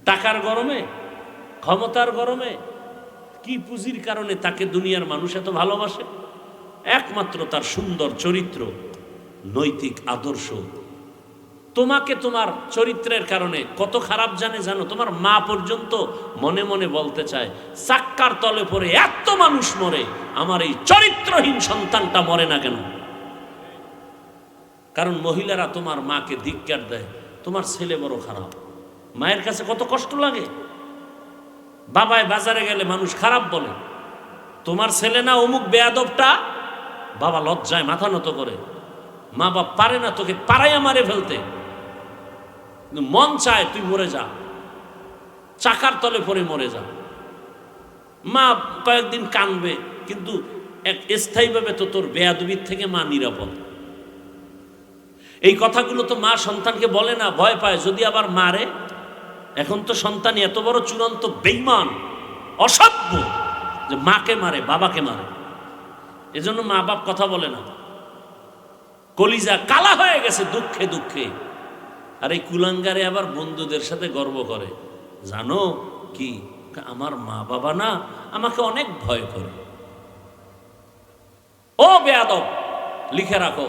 Speaker 1: টাকার গরমে, ক্ষমতার গরমে, কি পুঁজির কারণে তাকে দুনিয়ার মানুষ এত ভালোবাসে? একমাত্র তার সুন্দর চরিত্র, নৈতিক আদর্শ। তোমাকে তোমার চরিত্রের কারণে কত খারাপ জানো? তোমার মা পর্যন্ত মনে মনে বলতে চায়, চাক্কার তলে পড়ে এত মানুষ মরে, আমার এই চরিত্রহীন সন্তানটা মরে না কেন? কারণ মহিলারা তোমার মাকে ধিক্কার দেয়, তোমার ছেলে বড় খারাপ। মায়ের কাছে কত কষ্ট লাগে। বাবায় বাজারে গেলে মানুষ খারাপ বলে, তোমার ছেলে না অমুক বেয়াদবটা, বাবা লজ্জায় মাথা নত করে। মা বাপ পারে না তোকে পাড়াইয়া মারে ফেলতে, কিন্তু মন চায় তুই মরে যা, চাকার তলে পড়ে মরে যা। মা কয়েকদিন কাঁদবে, কিন্তু এক স্থায়ীভাবে তো তোর বেয়াদবির থেকে মা নিরাপদ। এই কথাগুলো তো মা সন্তানকে বলে না, ভয় পায় যদি আবার মারে। এখন তো সন্তান এত বড় চূড়ান্ত বেঈমান, অসভ্য, যে মাকে মারে, বাবাকে মারে। এজন্য মা বাপ কথা বলে না, কলিজা কালা হয়ে গেছে দুঃখে দুঃখে। আর এই কুলাঙ্গারে আবার বন্ধুদের সাথে গর্ব করে, জানো কি, আমার মা বাবা না আমাকে অনেক ভয় করে। ও বেয়াদব, লিখে রাখো,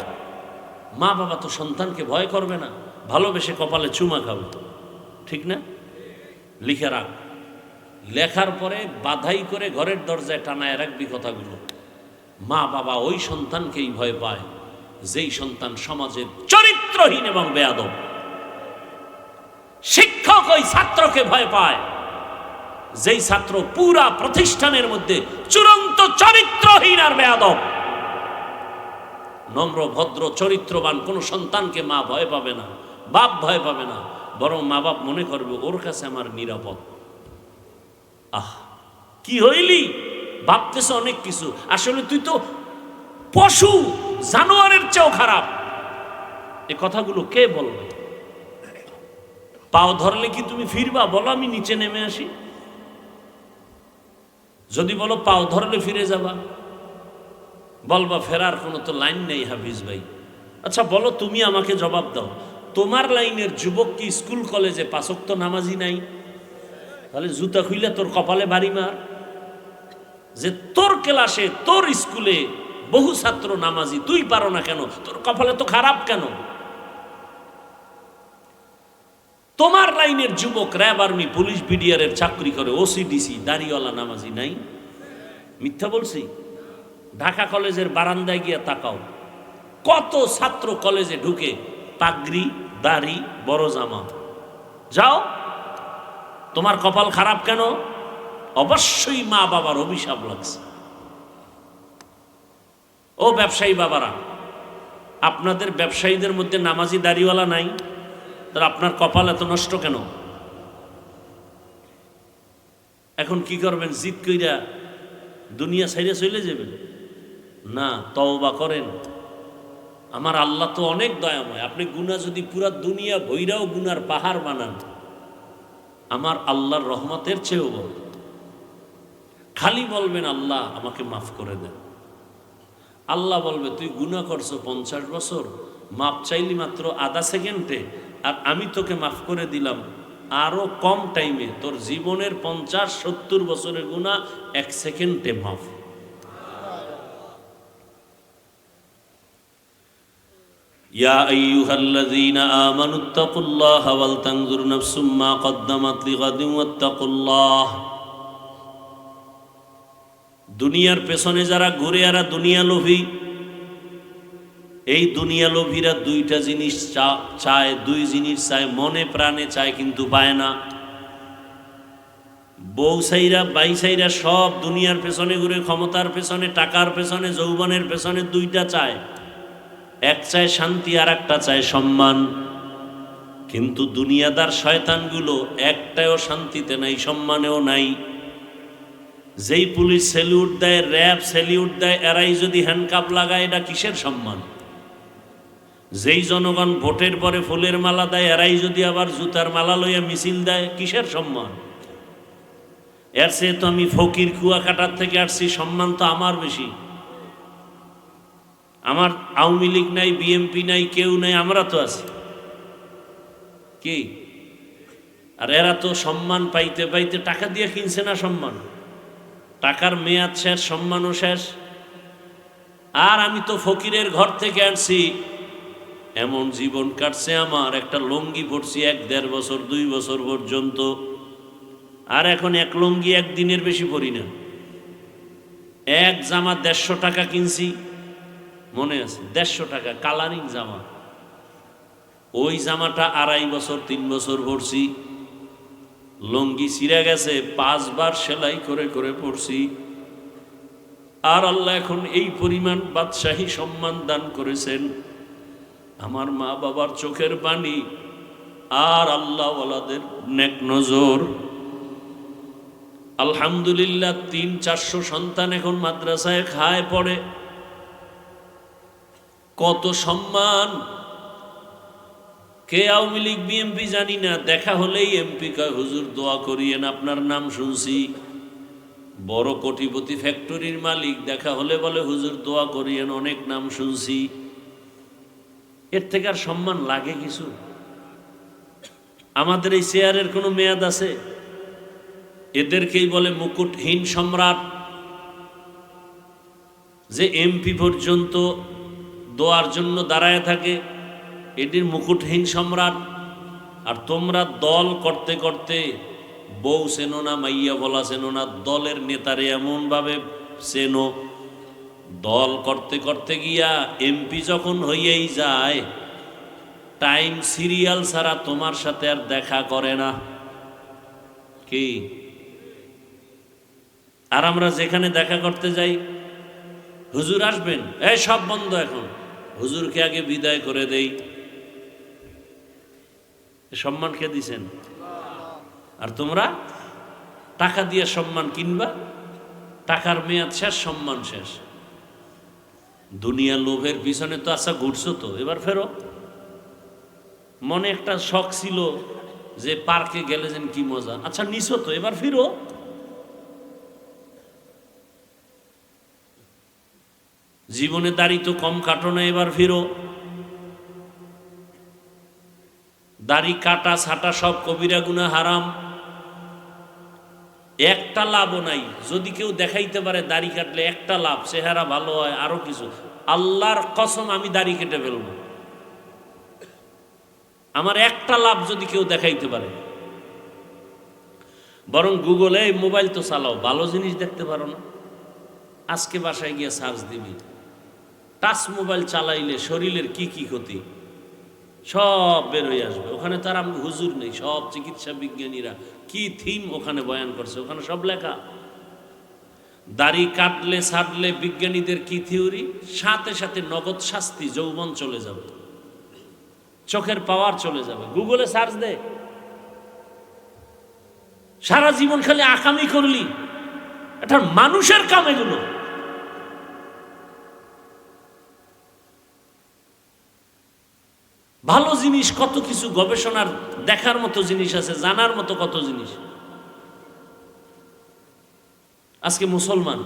Speaker 1: মা বাবা তো সন্তানকে ভয় করবে না, ভালোবেসে কপালে চুমা খাবে, ঠিক না? লিখে রাখ। লেখার পরে বাধাই করে ঘরের দরজায় টানায় রাখবি কথাগুলো। মা বাবা ওই সন্তানকেই ভয় পায় যেই সন্তান সমাজের চরিত্রহীন এবং বেয়াদব। শিক্ষক ওই ছাত্রকে ভয় পায় যেই ছাত্র পুরা প্রতিষ্ঠানের মধ্যে চূড়ান্ত চরিত্রহীন আর বেয়াদব। নম্র ভদ্র চরিত্রবান কোন সন্তানকে মা ভয় পাবে না, বাপ ভয় পাবে না, বরং মা বাপ মনে করবে ওর কাছে আমার নিরাপদ। আহ, কি হইলি, ভাবতেছ অনেক কিছু, আসলে তুই তো পশু, জানোয়ারের চেয়েও খারাপ। এ কথাগুলো কে বলবে? পাও ধরলে কি তুমি ফিরবা? বলো আমি নিচে নেমে আসি। যদি বলো পাও ধরলে ফিরে যাবা, বলবা ফেরার কোনো তো লাইন নেই হাফিজ ভাই। আচ্ছা বলো, তুমি আমাকে জবাব দাও, তোমার লাইনের যুবক কি স্কুল কলেজে পাঁচ ওয়াক্ত নামাজি নাই? তাহলে জুতা খুইলে তোর কপালে বাড়ি মার। যে তোর ক্লাসে তোর স্কুলে বহু ছাত্র নামাজি, তুই পারো না কেন? তোর কপালে তো খারাপ কেন? তোমার লাইনের যুবক র্যাব, আর্মি, পুলিশ, বিডিআরের চাকরি করে, ওসিডিসি, দাড়িওয়ালা নামাজি নাই? মিথ্যা বলছি? ঢাকা কলেজের বারান্দায় গিয়ে তাকাও, কত ছাত্র কলেজে ঢুকে পাগড়ি, দাড়ি, বড় জামা। যাও, তোমার কপাল খারাপ কেন? অবশ্যই মা বাবার অভিশাপ লাগছে। ও ব্যবসায়ী বাবারা, আপনাদের ব্যবসায়ীদের মধ্যে নামাজি দাড়িওয়ালা নাই? তাহলে আপনার কপাল এত নষ্ট কেন? এখন কি করবেন? জিদ কইরা দুনিয়া ছাইরে চলে যাবেন? না, তওবা করেন। আমার আল্লাহ তো অনেক দয়াময়। আপনি গুনাহ যদি পুরা দুনিয়া ভৈরাও গুনার পাহাড় বানান, আমার আল্লাহর রহমতের চেয়েও বড়। খালি বলবেন আল্লাহ আমাকে মাফ করে দেন। আল্লাহ বলবে তুই গুনাহ করছো 50 বছর, মাপ চাইলি মাত্র আধা সেকেন্ডে, আর আমি তোকে মাফ করে দিলাম আরো কম টাইমে। তোর জীবনের 50-70 বছরের গুনাহ 1 সেকেন্ডে মাফ। ইয়া আইয়ুহাল্লাযীনা আমানুত্তাকুল্লাহা ওয়াল তানজুর নাফসুম মা কদ্দামাত লিগাদিন ওয়াত্তাকুল্লাহ। দুনিয়ার পেছনে যারা ঘুরে, এরা দুনিয়া লোভী। এই দুনিয়া লোভীরা দুইটা জিনিস চায়, দুই জিনিস চায়, মনে প্রাণে চায় কিন্তু পায় না। বউ সাইরা, বাই সাইরা সব দুনিয়ার পেছনে ঘুরে, ক্ষমতার পেছনে, টাকার পেছনে, যৌবনের পেছনে দুইটা চায়। এক চায় শান্তি, আর একটা চায় সম্মান। কিন্তু দুনিয়াদার শয়তানগুলো একটাও শান্তিতে নাই, সম্মানেও নাই। যেই পুলিশ স্যালিউট দেয়, র্যাব স্যালিউট দেয়, এরাই যদি হ্যান্ডকাপ লাগায়, এটা কিসের সম্মান? যেই জনগণ ভোটের পরে ফুলের মালা দেয়, এরাই যদি আবার জুতার মালা লইয়া মিছিল দেয়, কিসের সম্মান? এর চেয়ে তো আমি ফকির কুয়াকাটার থেকে আসছি, সম্মান তো আমার বেশি। আমার আওয়ামী লীগ নাই, বিএমপি নাই, কেউ নাই, আমরা তো আছি। কি? আর এরা তো সম্মান পাইতে পাইতে টাকা দিয়ে কিনছে না সম্মান। টাকার মেয়াদ শেষ, সম্মানও শেষ। আর আমি তো ফকিরের ঘর থেকে আসছি, এমন জীবন কাটছে আমার, একটা লুঙ্গি পরছি 1-1.5 বছর 2 বছর পর্যন্ত, আর এখন এক লুঙ্গি একদিনের বেশি পরি না। এক জামা 150 টাকা কিনছি, মনে আছে? 150 টাকা কালারিং জামা। ওই জামাটা 2.5 বছর 3 বছর পরছি। লুঙ্গি ছিঁড়ে গেছে, 5 বার সেলাই করে করে পরছি। আর আল্লাহ এখন এই পরিমাণ বাদশাহী সম্মান দান করেছেন। আমার মা বাবার চোখের পানি আর আল্লাহ ওয়ালাদের নেক নজর। আলহামদুলিল্লাহ 300-400 সন্তান এখন মাদ্রাসায় খায় পড়ে। কত সম্মান! কে আওয়ামী লীগ বিএমপি জানি না, দেখা হলেই এমপি কয় হুজুর দোয়া করিয়েন, আপনার নাম শুনছি। বড় কোটিপতি ফ্যাক্টরির মালিক, দেখা হলে বলে হুজুর দোয়া করিয়েন, অনেক নাম শুনছি। এর থেকে আর সম্মান লাগে কিছু? আমাদের এই চেয়ারের কোনো মেয়াদ আছে? এদেরকেই বলে মুকুটহীন সম্রাট, যে এমপি পর্যন্ত দোয়ার জন্য দাঁড়ায় থাকে, এটির মুকুটহীন সম্রাট। আর তোমরা দল করতে করতে বউ চেনো না, মাইয়া বলা চেনো না, দলের নেতারে এমনভাবে চেনো, দল করতে করতে গিয়া এমপি যখন হইয়াই যায়, টাইম সিরিয়াল ছাড়া তোমার সাথে আর দেখা করে না। কি? আর আমরা যেখানে দেখা করতে যাই, হুজুর আসবেন, এই সব বন্ধ এখন, হুজুরকে আগে বিদায় করে দেই। সম্মান কে দিছেন? আর তোমরা টাকা দিয়ে সম্মান কিনবা, টাকার মেয়াদ শেষ, সম্মান শেষ। দুনিয়া লোভের পিছনে তো আচ্ছা ঘুরছো, তো এবার ফেরো। মনে একটা শখ ছিল যে পার্কে গেলে যেন কি মজা, আচ্ছা নিছো তো, এবার ফিরো। জীবনে দাড়ি তো কম কাটো না, এবার ফিরো। দাড়ি কাটা ছাটা সব কবিরা গুনাহ, হারাম। একটা লাভও নাই। যদি কেউ দেখাইতে পারে দাড়ি কাটলে একটা লাভ, চেহারা ভালো হয়, আরো কিছু, আল্লাহর কসম আমি দাড়ি কেটে ফেলব। আমার একটা লাভ যদি কেউ দেখাইতে পারে। বরং গুগলে এই মোবাইল তো চালাও, ভালো জিনিস দেখতে পারো না? আজকে বাসায় গিয়ে সার্চ দিবি, টাচ মোবাইল চালাইলে শরীরের কি কি ক্ষতি সব বের হয়ে আসবে। ওখানে তার আমি হুজুর নেই, সব চিকিৎসা বিজ্ঞানীরা কি থিম ওখানে বয়ান করছে, ওখানে সব লেখা। দাড়ি কাটলে ছাড়লে বিজ্ঞানীদের কি থিওরি, সাথে সাথে নগদ শাস্তি, যৌবন চলে যাবে, চোখের পাওয়ার চলে যাবে। গুগলে সার্চ দে, সারা জীবন খালি আকামি করলি, এটা মানুষের কাম এগুলো। ভালো জিনিস কত কিছু, গবেষণার দেখার মতো জিনিস আছে, জানার মতো কত জিনিস। আজকে মুসলমান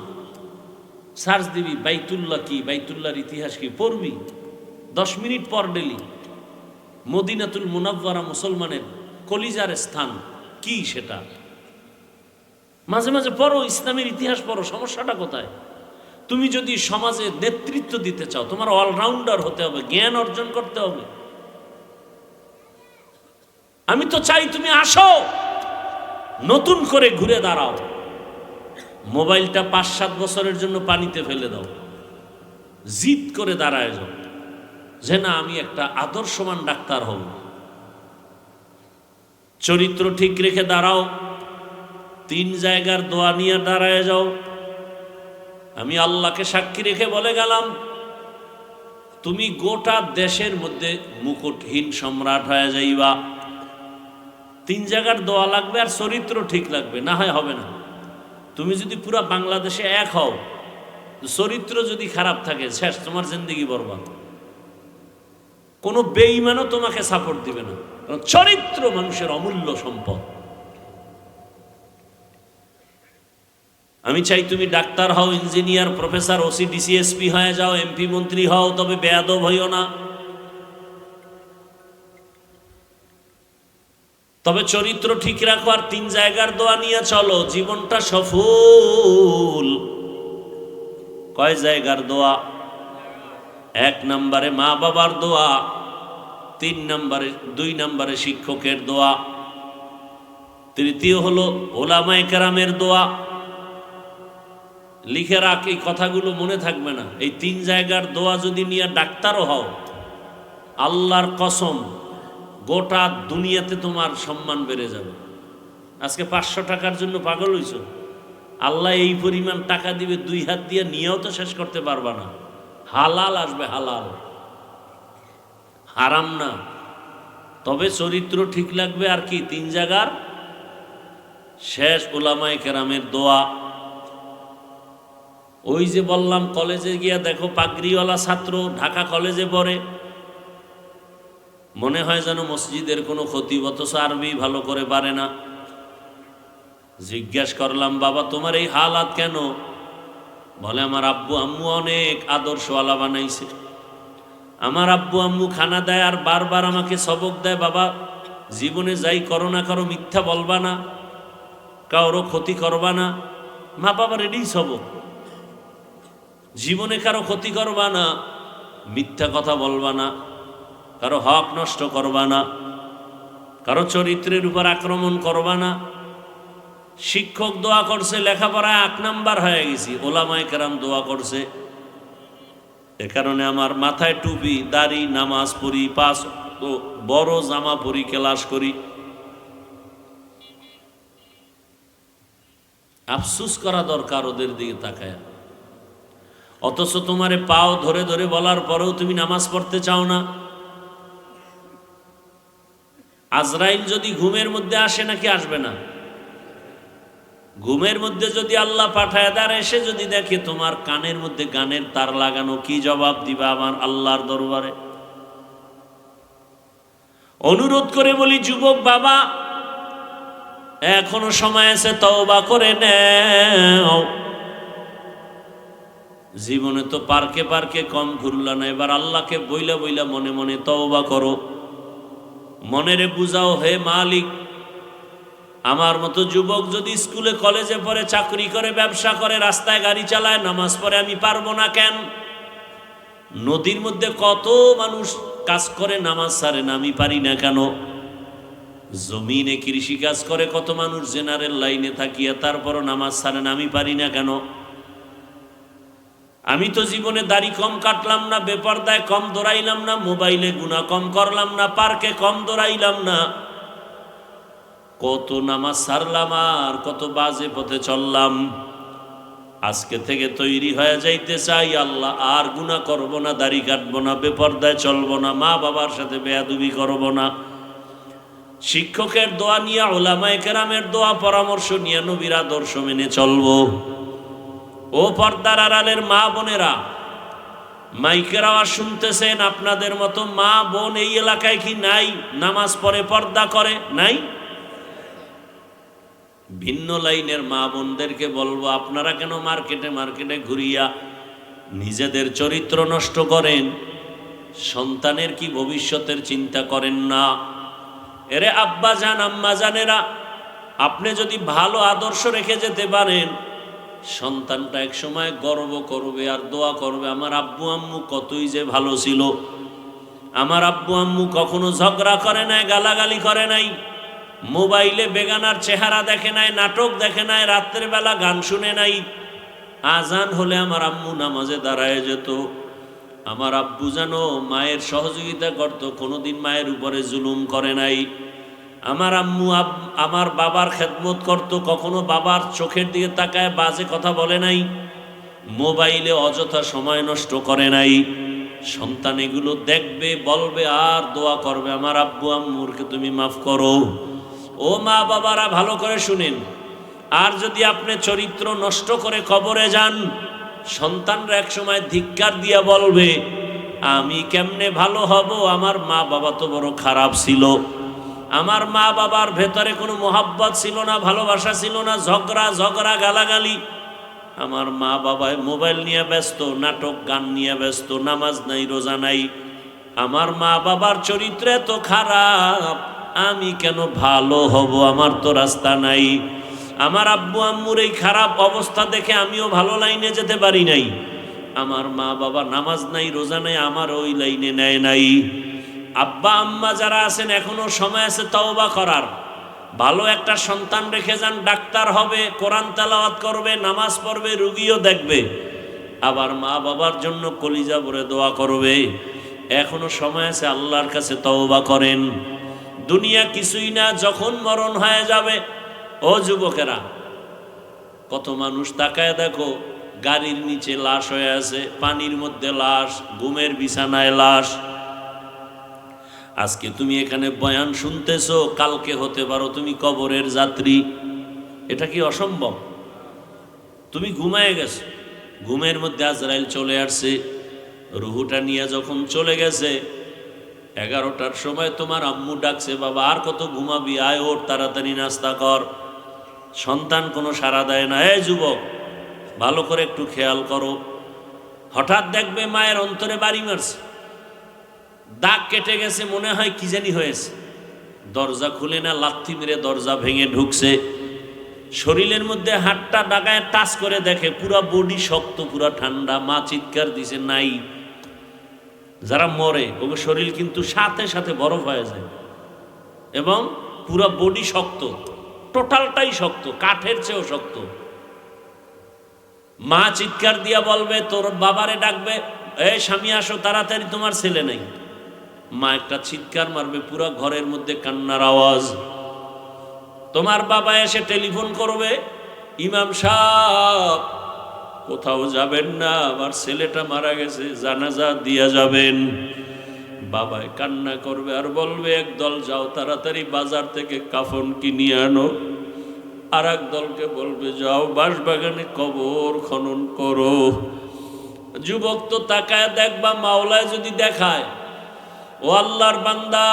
Speaker 1: সার্চ দিবি বাইতুল্লাহ কি, বাইতুল্লাহর ইতিহাস কি, পড়বি 10 মিনিট পর ডেলি। মদিনাতুল মুনাওয়ারা মুসলমানের কলিজার স্থান, কি সেটা মাঝে মাঝে পড়ো, ইসলামের ইতিহাস পড়ো। সমস্যাটা কোথায়? তুমি যদি সমাজে নেতৃত্ব দিতে চাও, তোমার অলরাউন্ডার হতে হবে, জ্ঞান অর্জন করতে হবে। আমি তো চাই তুমি আসো, নতুন করে ঘুরে দাঁড়াও। মোবাইলটা 5-7 বছরের জন্য পানিতে ফেলে দাও, জিদ করে দাঁড়ায় যাও যে না আমি একটা আদর্শবান ডাক্তার হব। চরিত্র ঠিক রেখে দাঁড়াও, 3 জায়গার দোয়া নিয়ে দাঁড়ায় যাও। আমি আল্লাহকে সাক্ষী রেখে বলে গেলাম, তুমি গোটা দেশের মধ্যে মুকুটহীন সম্রাট হয়ে যাইবা। 3 জায়গার দোয়া লাগবে আর চরিত্র ঠিক লাগবে, না হয় হবে না। তুমি যদি পুরা বাংলাদেশে এক হও, চরিত্র যদি খারাপ থাকে, শেষ, তোমার জিন্দেগি বরবাদ। কোনো বেঈমানও তোমাকে সাপোর্ট দিবে না, কারণ চরিত্র মানুষের অমূল্য সম্পদ। আমি চাই তুমি ডাক্তার হও, engineer, professor, OC, DC, SP হয়ে যাও, এমপি মন্ত্রী হও, তবে বেয়াদব হইও না। তবে চরিত্র ঠিক রাখো আর 3 জায়গার দোয়া নিয়ে চলো, জীবনটা সফল। কয় জায়গার দোয়া? 1 নম্বরে মা বাবার দোয়া, 2 নম্বরে শিক্ষকের দোয়া, তৃতীয় হলো ওলামায়ে কেরামের দোয়া। লিখে রাখ, এই কথাগুলো মনে থাকবে না। এই 3 জায়গার দোয়া যদি নিয়ে ডাক্তারও হও, আল্লাহর কসম গোটা দুনিয়াতে তোমার সম্মান বেড়ে যাবে। আজকে 500 টাকার জন্য পাগল হইছ, আল্লাহ এই পরিমাণ টাকা দিবে, 2 হাত দিয়ে নিয়েও তো শেষ করতে পারবা না। হালাল আসবে, হালাল, হারাম না। তবে চরিত্র ঠিক লাগবে। আর কি? 3 জায়গার শেষ উলামায়ে কেরামের দোয়া। ওই যে বললাম, কলেজে গিয়া দেখো পাগড়িওয়ালা ছাত্র ঢাকা কলেজে পড়ে, মনে হয় যেন মসজিদের কোনো খতিব, অথচ আরবি ভালো করে পারে না। জিজ্ঞাসা করলাম, বাবা তোমার এই হালাত কেন? বলে আমার আব্বু আম্মু অনেক আদর্শওয়ালা বানাইছে। আমার আব্বু আম্মু খানা দেয় আর বারবার আমাকে সবক দেয়, বাবা জীবনে যাই করো না করো মিথ্যা বলবা না, কারো ক্ষতি করবা না। মা বাবার এটাই সবক। জীবনে কারো ক্ষতি করবা না, মিথ্যা কথা বলবা না, কারো হক নষ্ট করবা না, কারো চরিত্রের উপর আক্রমণ করবা না। শিক্ষক দোয়া করছে, লেখাপড়ায় 8 নাম্বার হয়ে গেছি, ওলামায়ে কেরাম দোয়া করছে। এ কারণে আমার মাথায় টুপি, দাড়ি, নামাজ পড়ি, 5 বড় জামা পরি, ক্লাস করি। আফসুস করা দরকার ওদের দিকে তাকায়। অথচ তোমারে পাও ধরে ধরে বলার পরেও তুমি নামাজ পড়তে চাও না। আজরাইল যদি ঘুমের মধ্যে আসে নাকি আসবে না? ঘুমের মধ্যে যদি আল্লাহ পাঠায় দেয়, এসে যদি দেখে তোমার কানের মধ্যে গানের তার লাগানো, কি জবাব দিবা আমার আল্লাহর দরবারে? অনুরোধ করে বলি, যুবক বাবা, এখনো সময় আছে, তওবা করে নাও। জীবনে তো পার্কে পার্কে কম ঘুরলা না, এবার আল্লাহকে বইলা বইলা মনে মনে তওবা করো। মনেরে বুঝাও, হে মালিক, আমার মতো যুবক যদি স্কুলে কলেজে পড়ে, চাকরি করে, ব্যবসা করে, রাস্তায় গাড়ি চালায়, নামাজ পড়ে, আমি পারবো না কেন? নদীর মধ্যে কত মানুষ কাজ করে, নামাজ ছাড়ে না, আমি পারি না কেন? জমিনে কৃষি কাজ করে কত মানুষ, জেনারেল লাইনে থাকিয়া তারপরও নামাজ ছাড়ে না, আমি পারি না কেন? আমি তো জীবনে দাড়ি কম কাটলাম না, বেপরদায় কম দৌড়াইলাম না, মোবাইলে গুনাহ কম করলাম না, পার্কে কম দৌড়াইলাম না, কত নামাজ ছাড়লাম আর কত বাজে পথে চললাম। আজকে থেকে তৈরি হয়ে যাইতে চাই, আল্লাহ আর গুনাহ করব না, দাড়ি কাটবো না, বেপরদায় চলবো না, মা বাবার সাথে বেয়াদবি করব না। শিক্ষকের দোয়া নিয়ে, ওলামায়ে কেরামের দোয়া পরামর্শ নিয়ে নবীর আদর্শ মেনে চলবো। ও পর্দার আড়ালের মা বোনেরা, মাইকের আওয়াজ শুনতেছেন, আপনাদের মতো মা বোন এই এলাকায় কি নাই? নামাজ পড়ে, পর্দা করে? নাই? ভিন্ন লাইনের মা বোনদেরকে বলবো, আপনারা কেন মার্কেটে মার্কেটে ঘুরিয়া নিজেদের চরিত্র নষ্ট করেন? সন্তানের কি ভবিষ্যতের চিন্তা করেন না? এরে আব্বা জান, আম্মা জানেরা, আপনি যদি ভালো আদর্শ রেখে যেতে পারেন, সন্তানটা এক সময় গর্ব করবে আর দোয়া করবে, আমার আব্বু আম্মু কতই যে ভালো ছিল, আমার আব্বু আম্মু কখনো ঝগড়া করে নাই, গালাগালি করে নাই, মোবাইলে বেগানার চেহারা দেখে নাই, নাটক দেখে নাই, রাত্রের বেলা গান শুনে নাই। আজান হলে আমার আম্মু নামাজে দাঁড়ায় যেত, আমার আব্বু যেন মায়ের সহযোগিতা করত, কোনোদিন মায়ের উপরে জুলুম করে নাই। আমার আম্মু আমার বাবার খেদমত করত, কখনো বাবার চোখের দিকে তাকায় বাজে কথা বলে নাই, মোবাইলে অযথা সময় নষ্ট করে নাই। সন্তান এগুলো দেখবে, বলবে আর দোয়া করবে, আমার আব্বু আম্মুরকে তুমি মাফ করো। ও মা বাবারা, ভালো করে শুনেন, আর যদি আপনি চরিত্র নষ্ট করে কবরে যান, সন্তানরা এক সময় ধিক্কার দিয়া বলবে, আমি কেমনে ভালো হব, আমার মা বাবা তো বড় খারাপ ছিল, আমার মা বাবার ভেতরে কোনো মোহাব্বত ছিল না, ভালোবাসা ছিল না, ঝগড়া গালাগালি। আমার মা বাবায় মোবাইল নিয়ে ব্যস্ত, নাটক গান নিয়ে ব্যস্ত, নামাজ নাই, রোজা নাই, আমার মা বাবার চরিত্র এত খারাপ, আমি কেন ভালো হব, আমার তো রাস্তা নাই। আমার আব্বু আম্মুর এই খারাপ অবস্থা দেখে আমিও ভালো লাইনে যেতে পারি নাই, আমার মা বাবা নামাজ নাই, রোজা নাই, আমার ওই লাইনে নেয় নাই। আব্বা আম্মা যারা আছেন, এখনো সময় আছে তওবা করার। ভালো একটা সন্তান রেখে যান, ডাক্তার হবে, কোরআন তেলাওয়াত করবে, নামাজ পড়বে, রুগীও দেখবে, আবার মা বাবার জন্য কলিজা ভরে দোয়া করবে। এখনো সময় আছে, আল্লাহর কাছে তওবা করেন। দুনিয়া কিছুই না, যখন মরণ হয়ে যাবে। ও যুবকেরা, কত মানুষ তাকায় দেখো, গাড়ির নিচে লাশ হয়ে আছে, পানির মধ্যে লাশ, ঘুমের বিছানায় লাশ। আজকে তুমি এখানে বয়ান শুনতেছো, কালকে হতে পারো তুমি কবরের যাত্রী। এটা কি অসম্ভব? তুমি ঘুমায় গেছো, ঘুমের মধ্যে আজরাইল চলে আসছে, রুহুটা নিয়ে যখন চলে গেছে, 11টার সময় তোমার আম্মু ডাকছে, বাবা আর কত ঘুমাবি, আয় ওঠ, তাড়াতাড়ি নাস্তা কর। সন্তান কোনো সাড়া দেয় না। এই যুবক, ভালো করে একটু খেয়াল করো, হঠাৎ দেখবে মায়ের অন্তরে বাড়ি মারছে, দাগ কেটে গেছে, মনে হয় কি জানি হয়েছে, দরজা খুলে না, লাথি মেরে দরজা ভেঙে ঢুকছে। শরীরের মধ্যে হাতটা ডাগায় টাচ করে দেখে পুরা বডি শক্ত, পুরা ঠান্ডা। মা চিৎকার দিছে, নাই। যারা মরে ওকে শরীর কিন্তু সাথে সাথে বরফ হয়ে যায় এবং পুরা বডি শক্ত, টোটালটাই শক্ত, কাঠের চেয়েও শক্ত। মা চিৎকার দিয়া বলবে, তোর বাবারে ডাকবে, এই স্বামী আসো তাড়াতাড়ি, তোমার ছেলে নাই। মা একটা চিৎকার মারবে, পুরা ঘরের মধ্যে কান্নার আওয়াজ। তোমার বাবা এসে টেলিফোন করবে, ইমাম সাহেব কোথাও যাবেন না, আমার ছেলেটা মারা গেছে, জানাজা দিয়া যাবেন। বাবায় কান্না করবে আর বলবে, একদল যাও তাড়াতাড়ি বাজার থেকে কাফন কিনিয়ে আনো, আর এক দলকে বলবে যাও বাঁশবাগানে কবর খনন করো। যুবক তো তাকায় দেখবা, মাওলায় যদি দেখায়, ও আল্লাহর বান্দা,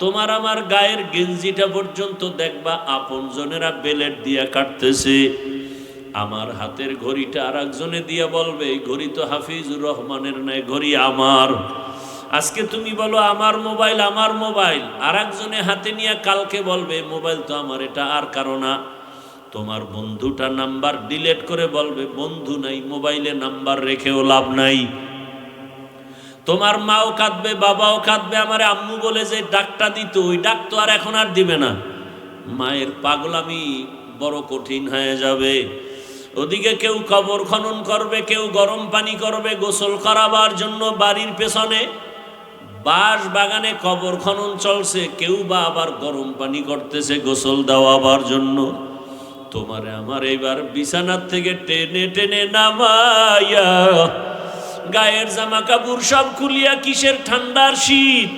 Speaker 1: তোমার আমার গায়ের গেঞ্জিটা পর্যন্ত দেখবা আপনজনেরা বেলেট দিয়া কাটতেছে। আমার হাতের ঘড়িটা আর একজনে দিয়া বলবে, এই ঘড়ি তো হাফিজুর রহমানের নয়, ঘড়ি আমার। আজকে তুমি বলো আমার মোবাইল, আমার মোবাইল, আর একজনে হাতে নিয়ে কালকে বলবে মোবাইল তো আমার, এটা আর কারো না। তোমার বন্ধুটা নাম্বার ডিলিট করে বলবে বন্ধু নাই, মোবাইলে নাম্বার রেখেও লাভ নাই। তোমার মাও কাঁদবে, বাবাও কাঁদবে, আমারে আম্মু বলে যে ডাকটা দিত, ওই ডাক তো আর এখন আর দিবে না। মায়ের পাগলামি বড় কঠিন হয়ে যাবে। ওদিকে কেউ কবর খনন করবে, কেউ গরম পানি করবে গোসল করাবার জন্য। বাড়ির পেছনে বাঁশ বাগানে কবর খনন চলছে, কেউ বা আবার গরম পানি করতেছে গোসল দেওয়াবার জন্য। তোমারে আমার এবার বিছানার থেকে টেনে টেনে নামাইয়া গায়ের জামা কাপড় সব খুলিয়া, কিসের ঠান্ডার শীত,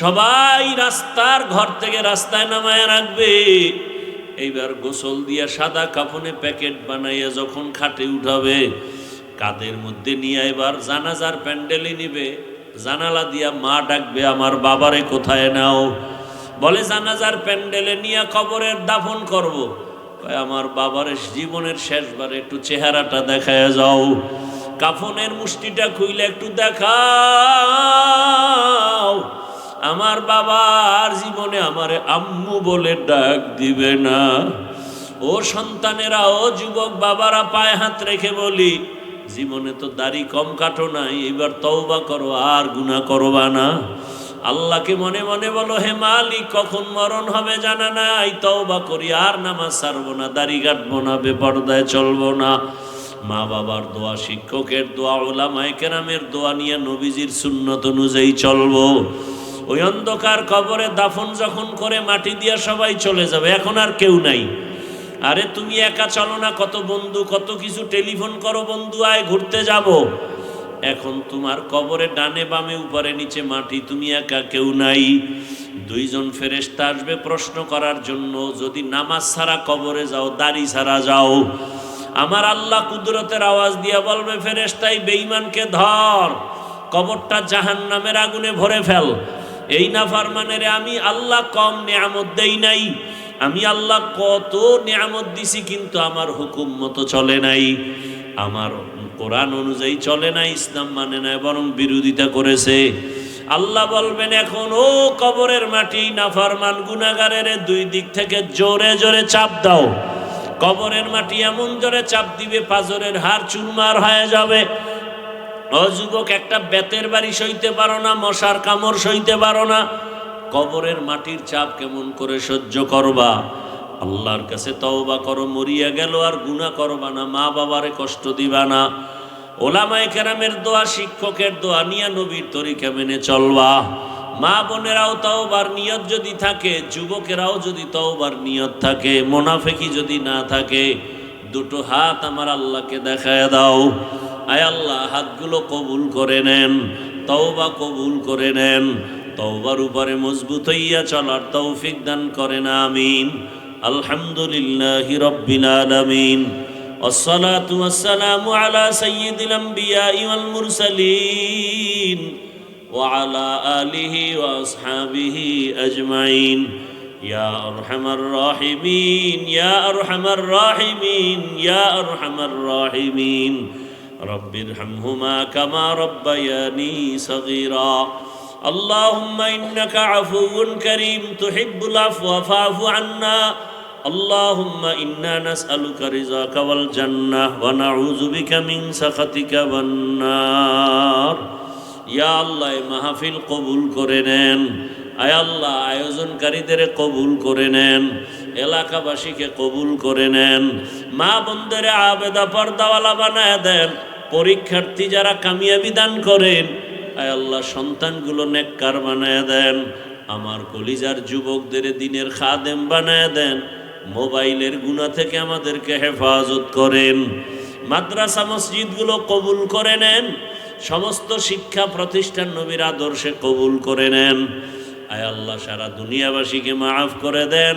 Speaker 1: সবাই রাস্তার ঘর থেকে রাস্তায় নামায় রাখবে। এইবার গোসল দিয়া সাদা কাফনে প্যাকেট বানাইয়া যখন খাটে উঠাবে, কাদের মধ্যে নিয়ে এবার জানাজার প্যান্ডেলে নিবে। জানালা দিয়া মা ডাকবে, আমার বাবারে কোথায় নাও? বলে জানাজার প্যান্ডেলে নিয়ে কবরের দাফন করব। আমার বাবারে জীবনের শেষবারে একটু চেহারাটা দেখায় যাও, কাফনের মুষ্টিটা খুইলে একটু দেখাও। আমার বাবা আর জীবনে আমারে আম্মু বলে ডাক দিবে না। ও সন্তানেরা, ও যুবক বাবারা, পায়ে হাত রেখে বলি, জীবনে তো দাড়ি কম কাটো নাই, এবার তওবা করো, আর গুনাহ করবা না। আল্লাহকে মনে মনে বলো, হে মালিক, কখন মরণ হবে জানা নাই, তওবা করি, আর নামাজ ছাড়বো না, দাড়ি কাটবো না, বেপরদায় চলবো না। মা বাবার দোয়া, শিক্ষকের দোয়া, উলামায়ে কেরামের দোয়া নিয়ে নবীজির সুন্নত অনুযায়ী চলবো। ওই অন্ধকার কবরে দাফন যখন করে মাটি দিয়া সবাই চলে যাবে, এখন আর কেউ নাই। আরে তুমি একা চলো না, কত বন্ধু, কত কিছু টেলিফোন করো, বন্ধু আয় ঘুরতে যাব। এখন তোমার কবরে ডানে বামে উপরে নিচে মাটি, তুমি একা, কেউ নাই। দুইজন ফেরেশতা আসবে প্রশ্ন করার জন্য। যদি নামাজ ছাড়া কবরে যাও, দাড়ি ছাড়া যাও, আমার আল্লাহ কুদরতের আওয়াজ দিয়া বলবে, ফেরেশতাই বেঈমানকে ধর, কবরটা জাহান্নামের আগুনে ভরে ফেল। এই নাফরমানের আমি আল্লাহ কম নিয়ামত দেই নাই, আমি আল্লাহ কত নিয়ামত দিছি, কিন্তু আমার হুকুম মতো চলে নাই, আমার কোরআন অনুযায়ী চলে নাই, ইসলাম মানে নাই, বরং বিরোধিতা করেছে। আল্লাহ বলবেন, এখন ও কবরের মাটি, নাফরমান গুনাহগারের দুই দিক থেকে জোরে জোরে চাপ দাও। কবরের মাটি এমন জোরে চাপ দিবে, পাজরের হাড় চুরমার হয়ে যাবে। ও যুবক, একটা বেতের বাড়ি সইতে পারো না, মশার কামড় সইতে পারো না, কবরের মাটির চাপ কেমন করে সহ্য করবা? আল্লাহর কাছে তওবা করো, মরিয়া গেল আর গুনাহ করবা না, মা বাবারে কষ্ট দিবা না। ওলামায়ে কেরামের দোয়া, শিক্ষকের দোয়া নিয়ে নবীর তরিকা মেনে চলবা। মা বোনেরাও তওবার নিয়ত যদি থাকে, যুবকেরাও যদি তওবার নিয়ত থাকে, মুনাফিকি যদি না থাকে, দুটো হাত আমার আল্লাহকে দেখায় দাও। আয় আল্লাহ, হাতগুলো কবুল করে নেন, তওবা কবুল করে নেন, তওবার উপরে মজবুত হইয়া চলার তৌফিক দান করেন, আমিন। আলহামদুলিল্লাহি রাব্বিল আলামিন, ওয়াসসালাতু ওয়াসসালামু আলা সাইয়্যিদিল আমবিয়াই ওয়াল মুরসালিন ওয়া আলা আলিহি ওয়া আসহাবিহি আজমাইন। ইয়া আরহামার রাহিমিন, ইয়া আরহামার রাহিমিন, ইয়া আরহামার রাহিমিন। রব্বিরহামহুমা কামা রাব্বায়ানি সগীরা। আল্লাহুম্মা ইন্নাকা আফুউন কারীম তুহিব্বুল আফওয়া ফাআফু আন্না আল্লাহুম্মা ইন্না নাসআলুকা রিযাকা ওয়াল জান্নাহ ওয়া নাউযু বিকা মিন সাখাতিকা ওয়ান নার। ইয়া আল্লাহ, এই মাহফিল কবুল করে নেন। আয় আল্লাহ, আয়োজনকারীদের কবুল করে নেন, এলাকাবাসীকে কবুল করে নেন, মা বোনদের আবেদা পর্দাওয়ালা বানায় দেন, পরীক্ষার্থী যারা কামিয়াবি দান করেন, আয় আল্লাহ সন্তানগুলো নেককার বানায় দেন, আমার কলিজার যুবকদের দিনের খাদেম বানায় দেন, মোবাইলের গুনাহ থেকে আমাদেরকে হেফাজত করেন, মাদ্রাসা মসজিদগুলো কবুল করে নেন, সমস্ত শিক্ষা প্রতিষ্ঠান নবীর আদর্শে কবুল করে নেন। আয় আল্লাহ সারা দুনিয়াবাসীকে মাফ করে দেন।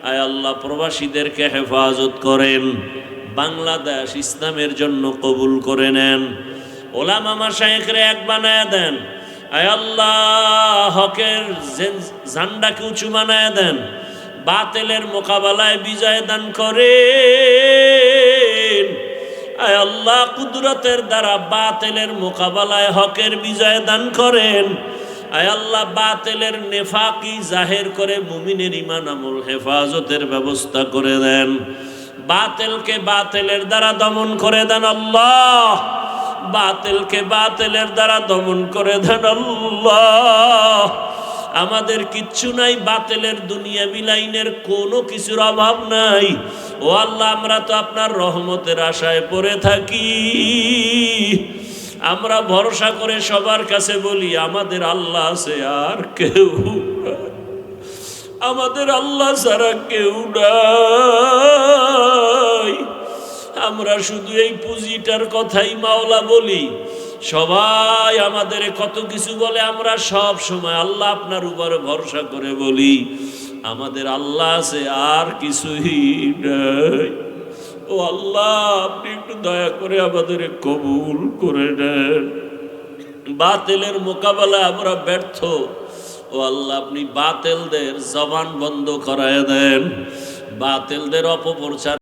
Speaker 1: আয় আল্লাহ প্রবাসীদেরকে হেফাজত করেন, বাংলাদেশ ইসলামের জন্য কবুল করে নেন, ওলামা মাশায়েখরে এক বানায় দেন। আয় আল্লাহ হকের ঝান্ডাকে উঁচু বানায় দেন, বাতিলের মোকাবেলায় বিজয় দান করেন। আয় আল্লাহ কুদরতের দ্বারা বাতিলের মোকাবেলায় হকের বিজয় দান করেন। আয় আল্লাহ বাতিলের নেফাকি জাহের করে মুমিনের ঈমান আমল হেফাজতের ব্যবস্থা করে দেন, বাতিলকে বাতিলের দ্বারা দমন করে দেন আল্লাহ, বাতিলকে বাতিলের দ্বারা দমন করে দেন আল্লাহ। আমাদের কিচ্ছু নাই, বাতিলের দুনিয়াবি লাইনের কোনো কিছুর অভাব নাই। ও আল্লাহ, আমরা তো আপনার রহমতের আশায় পড়ে থাকি। আমরা ভরসা করে সবার কাছে বলি আমাদের আল্লাহ আছে, আর কেউ আমাদের আল্লাহ ছাড়া কেউ নাই। আমরা শুধু এই পুঁজিটার কথাই মাওলা বলি, সবাই আমাদের কত কিছু বলে, আমরা সব সময় আল্লাহ আপনার উপরে ভরসা করে বলি আমাদের আল্লাহ আছে, আর কিছুই নাই। ও আল্লাহ, আপনি একটু দয়া করে আমাদের কবুল করে নেন। বাতিলের মোকাবেলায় আমরা ব্যর্থ। ও আল্লাহ, আপনি বাতিলদের জবান বন্ধ করায় দেন, বাতিলদের অপপ্রচার